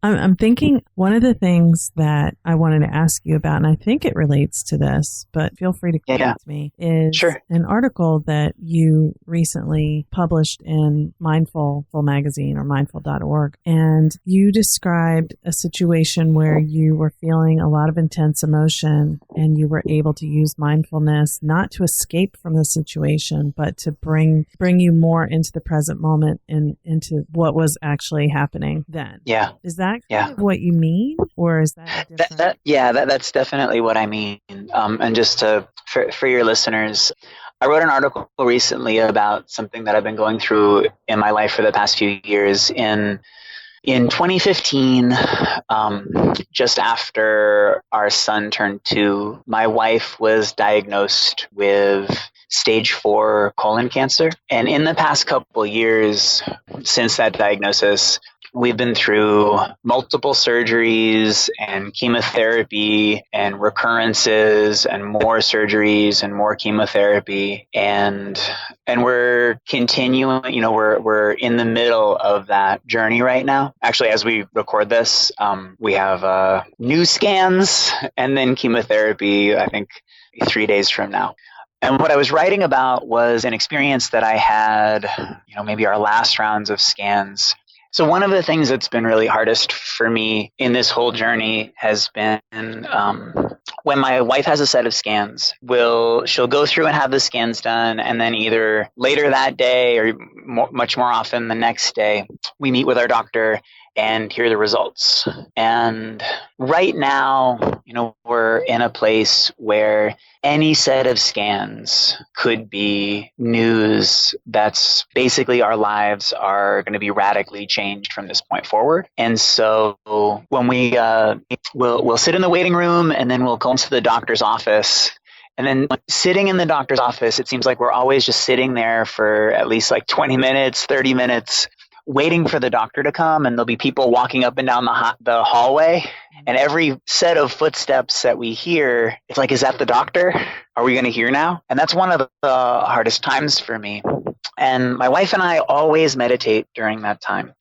I'm thinking one of the things that I wanted to ask you about, and I think it relates to this, but feel free to correct me, is Sure. An article that you recently published in Mindful magazine or mindful.org. And you described a situation where you were feeling a lot of intense emotion and you were able to use mindfulness not to escape from the situation, but to bring you more into the present moment and into what was actually happening then. Yeah. Is that kind of what you mean? Or is that different? That's definitely what I mean. And just for your listeners, I wrote an article recently about something that I've been going through in my life for the past few years. In 2015, just after our son turned 2, my wife was diagnosed with stage 4 colon cancer. And in the past couple years since that diagnosis, we've been through multiple surgeries and chemotherapy and recurrences and more surgeries and more chemotherapy. And we're continuing, we're in the middle of that journey right now. Actually, as we record this, we have new scans and then chemotherapy, I think 3 days from now. And what I was writing about was an experience that I had, maybe our last rounds of scans. So one of the things that's been really hardest for me in this whole journey has been when my wife has a set of scans, she'll go through and have the scans done, and then either later that day or much more often the next day, we meet with our doctor and hear the results. And right now, we're in a place where any set of scans could be news that's basically our lives are going to be radically changed from this point forward. And so when we'll sit in the waiting room and then we'll go into the doctor's office. And then sitting in the doctor's office, it seems like we're always just sitting there for at least like 20 minutes, 30 minutes, waiting for the doctor to come, and there'll be people walking up and down the hallway, and every set of footsteps that we hear, it's like, is that the doctor? Are we going to hear now? And that's one of the hardest times for me. And my wife and I always meditate during that time.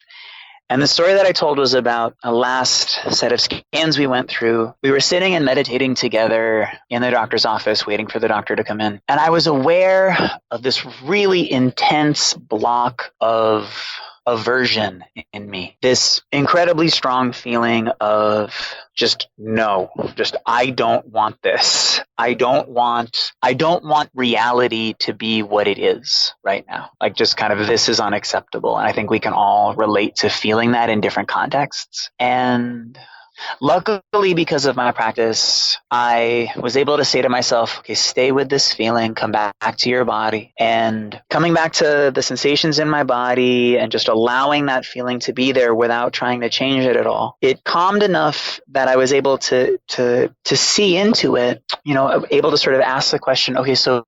And the story that I told was about a last set of scans we went through. We were sitting and meditating together in the doctor's office, waiting for the doctor to come in. And I was aware of this really intense block of aversion in me, this incredibly strong feeling of I don't want this. I don't want reality to be what it is right now. Like, just kind of, this is unacceptable. And I think we can all relate to feeling that in different contexts. And Luckily, because of my practice, I was able to say to myself, okay, stay with this feeling, come back to your body. And coming back to the sensations in my body and just allowing that feeling to be there without trying to change it at all. It calmed enough that I was able to see into it, able to sort of ask the question, okay, so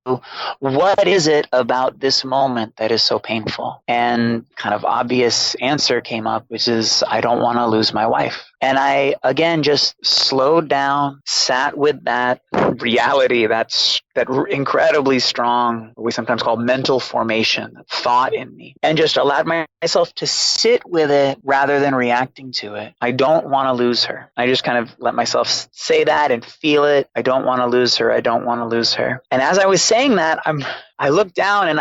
what is it about this moment that is so painful? And kind of obvious answer came up, which is, I don't want to lose my wife. And I, again, just slowed down, sat with that reality, that incredibly strong, what we sometimes call mental formation, thought in me, and just allowed myself to sit with it rather than reacting to it. I don't want to lose her. I just kind of let myself say that and feel it. I don't want to lose her. I don't want to lose her. And as I was saying that, I look down and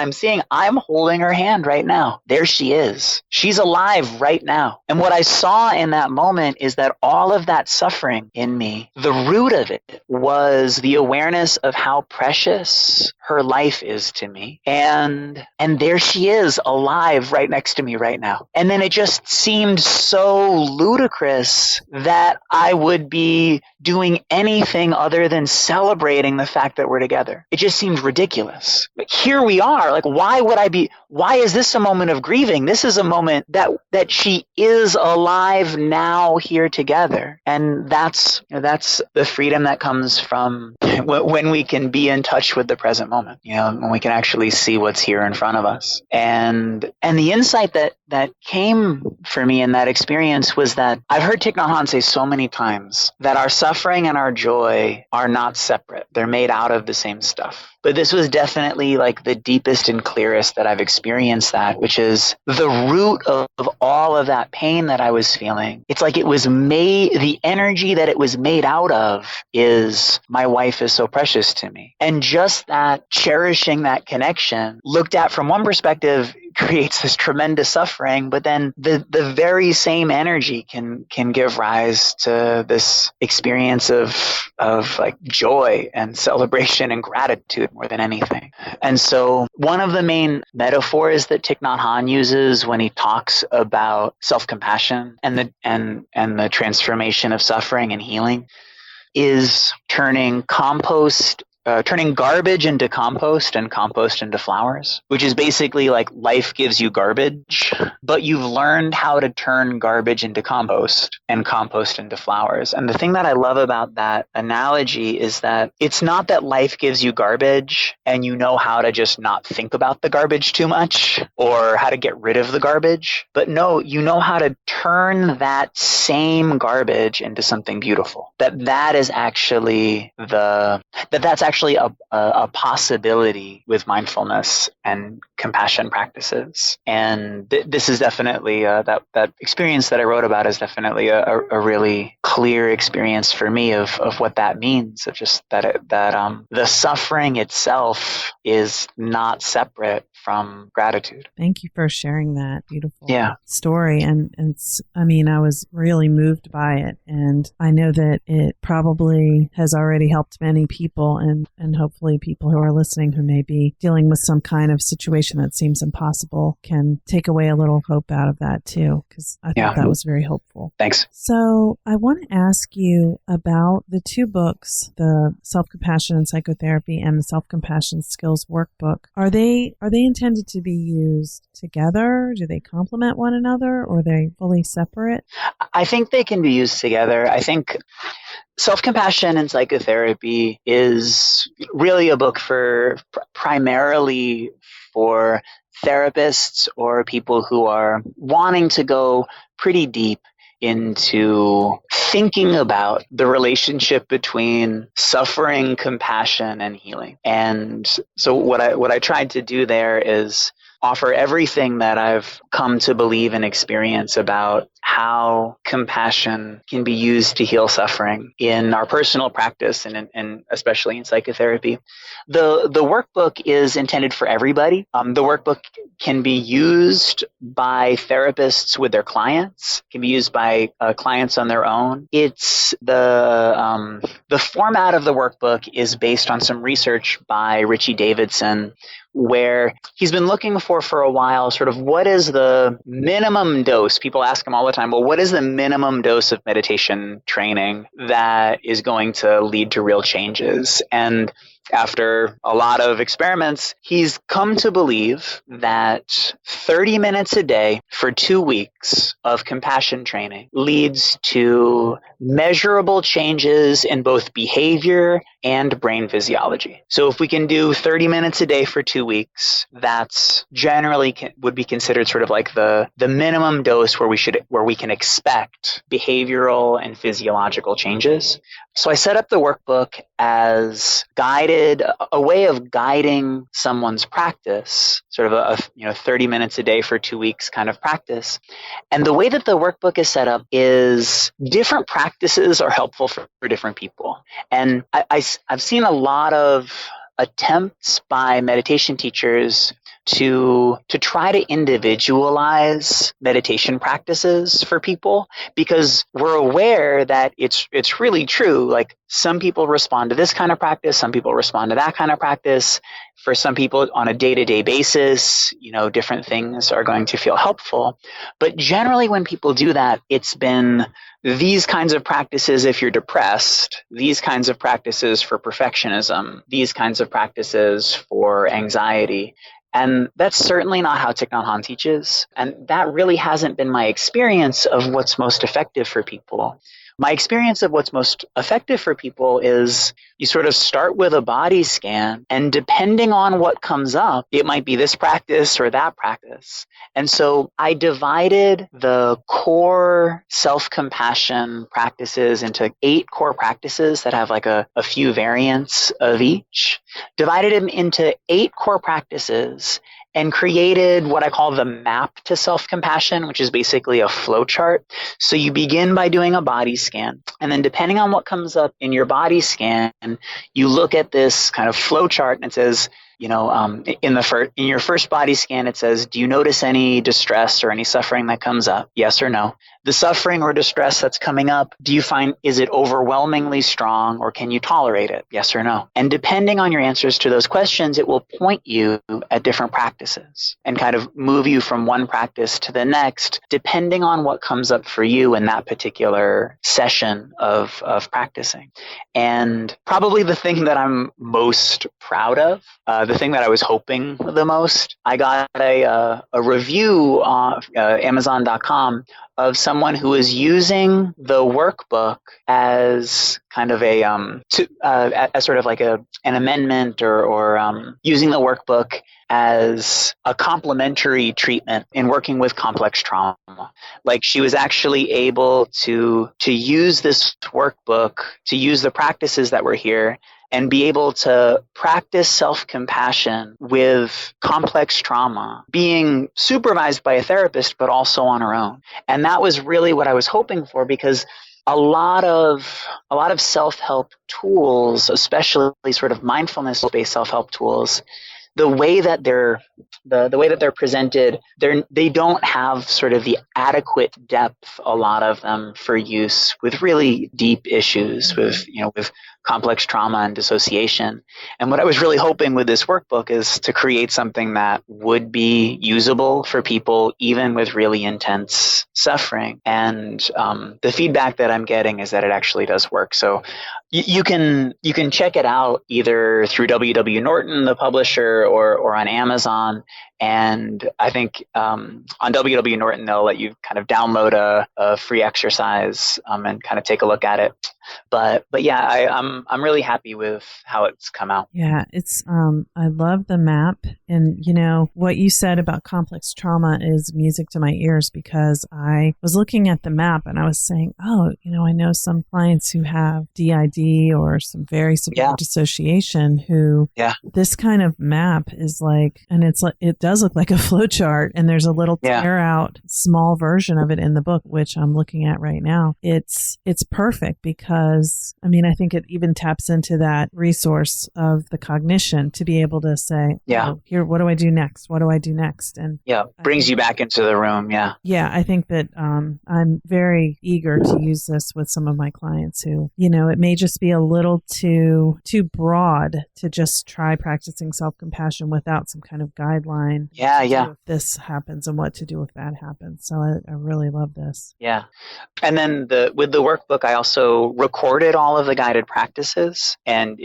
I'm holding her hand right now. There she is. She's alive right now. And what I saw in that moment is that all of that suffering in me, the root of it was the awareness of how precious her life is to me. And there she is, alive right next to me right now. And then it just seemed so ludicrous that I would be doing anything other than celebrating the fact that we're together. It just seemed ridiculous. But here we are. Like, why is this a moment of grieving? This is a moment that she is alive now here together. And that's the freedom that comes from when we can be in touch with the present moment, when we can actually see what's here in front of us. And the insight that came for me in that experience was that I've heard Thich Nhat Hanh say so many times that our suffering and our joy are not separate. They're made out of the same stuff. But this was definitely like the deepest and clearest that I've experienced that, which is the root of all of that pain that I was feeling. It's like the energy that it was made out of is, my wife is so precious to me. And just that, cherishing that connection, looked at from one perspective, creates this tremendous suffering, but then the very same energy can give rise to this experience of like joy and celebration and gratitude more than anything. And so one of the main metaphors that Thich Nhat Hanh uses when he talks about self-compassion and the transformation of suffering and healing is turning garbage into compost and compost into flowers, which is basically like life gives you garbage, but you've learned how to turn garbage into compost and compost into flowers. And the thing that I love about that analogy is that it's not that life gives you garbage and you know how to just not think about the garbage too much or how to get rid of the garbage, but no, you know how to turn that same garbage into something beautiful. That is actually that's actually a possibility with mindfulness and compassion practices. And this is definitely that experience that I wrote about is definitely a really clear experience for me of what that means, of just that the suffering itself is not separate from gratitude. Thank you for sharing that beautiful story. And I was really moved by it. And I know that it probably has already helped many people and hopefully people who are listening who may be dealing with some kind of situation that seems impossible can take away a little hope out of that too, because I thought that was very hopeful. Thanks. So I want to ask you about the two books, the Self-Compassion and Psychotherapy and the Self-Compassion Skills Workbook. Are they intended to be used together? Do they complement one another, or are they fully separate? I think they can be used together. I think Self-Compassion and Psychotherapy is really a book for primarily for therapists or people who are wanting to go pretty deep into thinking about the relationship between suffering, compassion, and healing. And so what I tried to do there is offer everything that I've come to believe and experience about how compassion can be used to heal suffering in our personal practice and especially in psychotherapy. The workbook is intended for everybody. The workbook can be used by therapists with their clients, can be used by clients on their own. It's the format of the workbook is based on some research by Richie Davidson, where he's been looking for a while, sort of what is the minimum dose? People ask him all the the time, well, what is the minimum dose of meditation training that is going to lead to real changes? And after a lot of experiments, he's come to believe that 30 minutes a day for 2 weeks of compassion training leads to measurable changes in both behavior and brain physiology. So if we can do 30 minutes a day for 2 weeks, that's generally would be considered sort of like the minimum dose where we can expect behavioral and physiological changes. So I set up the workbook as a way of guiding someone's practice, sort of a 30 minutes a day for 2 weeks kind of practice. And the way that the workbook is set up is different practices are helpful for different people. And I've seen a lot of attempts by meditation teachers to try to individualize meditation practices for people, because we're aware that it's really true. Like, some people respond to this kind of practice, some people respond to that kind of practice. For some people on a day-to-day basis, different things are going to feel helpful. But generally when people do that, it's been these kinds of practices if you're depressed, these kinds of practices for perfectionism, these kinds of practices for anxiety. And that's certainly not how Thich Nhat Hanh teaches. And that really hasn't been my experience of what's most effective for people. My experience of what's most effective for people is you sort of start with a body scan, and depending on what comes up, it might be this practice or that practice. And so I divided the core self-compassion practices into 8 core practices that have like a few variants of each, divided them into 8 core practices, and created what I call the map to self-compassion, which is basically a flow chart. So you begin by doing a body scan, and then depending on what comes up in your body scan, you look at this kind of flow chart, and it says, in your first body scan, it says, do you notice any distress or any suffering that comes up? Yes or no? The suffering or distress that's coming up, is it overwhelmingly strong, or can you tolerate it? Yes or no? And depending on your answers to those questions, it will point you at different practices and kind of move you from one practice to the next, depending on what comes up for you in that particular session of practicing. And probably the thing that I'm most proud of, the thing that I was hoping the most, I got a review on Amazon.com of someone who is using the workbook as kind of as sort of like an amendment or using the workbook as a complementary treatment in working with complex trauma. Like, she was actually able to use this workbook, to use the practices that were here, and be able to practice self-compassion with complex trauma, being supervised by a therapist, but also on her own. And that was really what I was hoping for, because a lot of self-help tools, especially sort of mindfulness-based self-help tools, the way that they're presented, they don't have sort of the adequate depth, a lot of them, for use with really deep issues, with complex trauma and dissociation. And what I was really hoping with this workbook is to create something that would be usable for people even with really intense suffering. And the feedback that I'm getting is that it actually does work. So you can check it out either through Norton, the publisher, or on Amazon. And I think on Norton, they'll let you kind of download a free exercise and kind of take a look at it. But yeah, I'm really happy with how it's come out. Yeah, it's I love the map, and what you said about complex trauma is music to my ears, because I was looking at the map and I was saying, I know some clients who have DID or some very severe dissociation who this kind of map is like, and it does look like a flow chart, and there's a little tear out small version of it in the book, which I'm looking at right now. It's perfect because because, I mean, I think it even taps into that resource of the cognition to be able to say, here, what do I do next? What do I do next? And brings you back into the room. Yeah. Yeah. I think that I'm very eager to use this with some of my clients who, it may just be a little too broad to just try practicing self-compassion without some kind of guideline. If this happens and what to do if that happens. So I really love this. Yeah. And then with the workbook, I also recorded all of the guided practices. And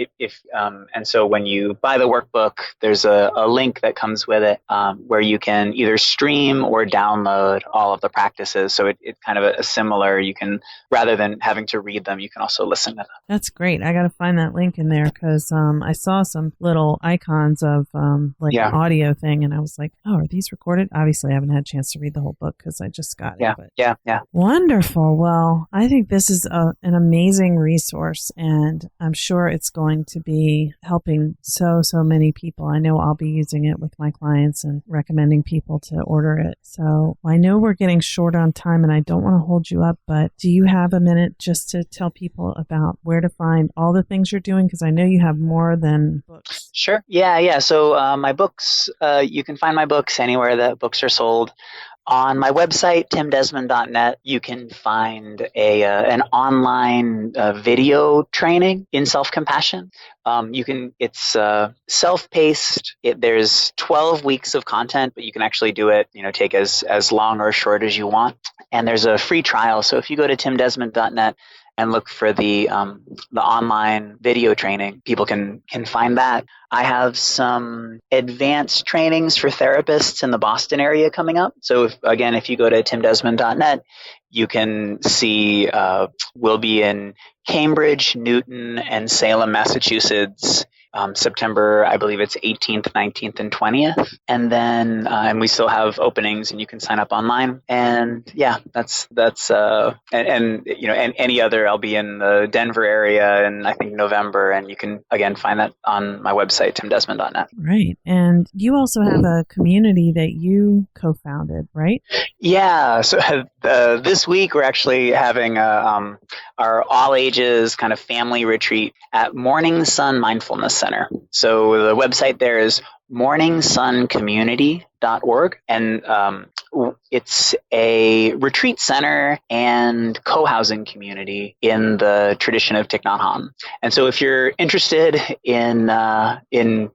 and so when you buy the workbook, there's a link that comes with it where you can either stream or download all of the practices. So it's kind of a similar, you can, rather than having to read them, you can also listen to them. That's great. I got to find that link in there because I saw some little icons of an audio thing and I was like, oh, are these recorded? Obviously, I haven't had a chance to read the whole book because I just got it. Yeah. Wonderful. Well, I think this is an amazing resource and I'm sure it's going to be helping so many people. I know I'll be using it with my clients and recommending people to order it. So I know we're getting short on time and I don't want to hold you up, but do you have a minute just to tell people about where to find all the things you're doing? Because I know you have more than books. Sure. Yeah. So my books, you can find my books anywhere that books are sold. On my website, timdesmond.net, you can find an online video training in self-compassion. It's self-paced. There's 12 weeks of content, but you can actually do it, take as long or short as you want. And there's a free trial. So if you go to timdesmond.net and look for the online video training, people can find that. I have some advanced trainings for therapists in the Boston area coming up. So if you go to timdesmond.net, you can see we'll be in Cambridge, Newton, and Salem, Massachusetts, September, I believe it's 18th, 19th, and 20th. And then, and we still have openings and you can sign up online. And that's and any other, I'll be in the Denver area in I think November. And you can, again, find that on my website, timdesmond.net. Right. And you also have a community that you co-founded, right? Yeah. So this week we're actually having our all ages kind of family retreat at Morning Sun Mindfulness Center. So the website there is morningsuncommunity.org. And it's a retreat center and co-housing community in the tradition of Thich Nhat Hanh. And so if you're interested in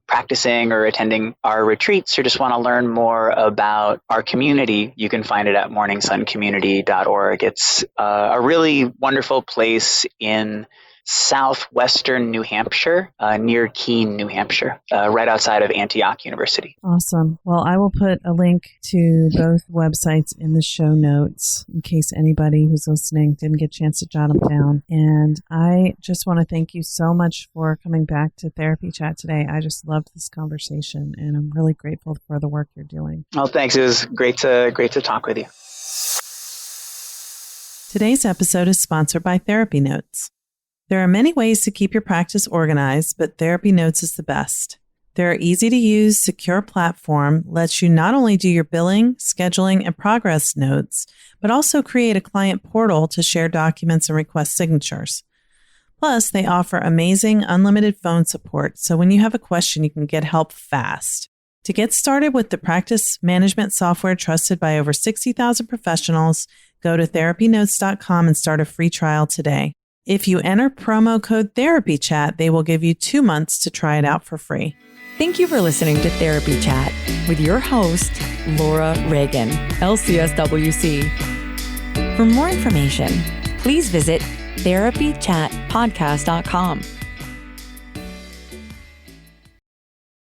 practicing or attending our retreats or just want to learn more about our community, you can find it at morningsuncommunity.org. It's a really wonderful place in southwestern New Hampshire, near Keene, New Hampshire, right outside of Antioch University. Awesome. Well, I will put a link to both websites in the show notes in case anybody who's listening didn't get a chance to jot them down. And I just want to thank you so much for coming back to Therapy Chat today. I just loved this conversation and I'm really grateful for the work you're doing. Oh, thanks. It was great to talk with you. Today's episode is sponsored by Therapy Notes. There are many ways to keep your practice organized, but Therapy Notes is the best. Their easy-to-use, secure platform lets you not only do your billing, scheduling, and progress notes, but also create a client portal to share documents and request signatures. Plus, they offer amazing unlimited phone support, so when you have a question, you can get help fast. To get started with the practice management software trusted by over 60,000 professionals, go to therapynotes.com and start a free trial today. If you enter promo code Therapy Chat, they will give you 2 months to try it out for free. Thank you for listening to Therapy Chat with your host, Laura Reagan, LCSW-C. For more information, please visit therapychatpodcast.com.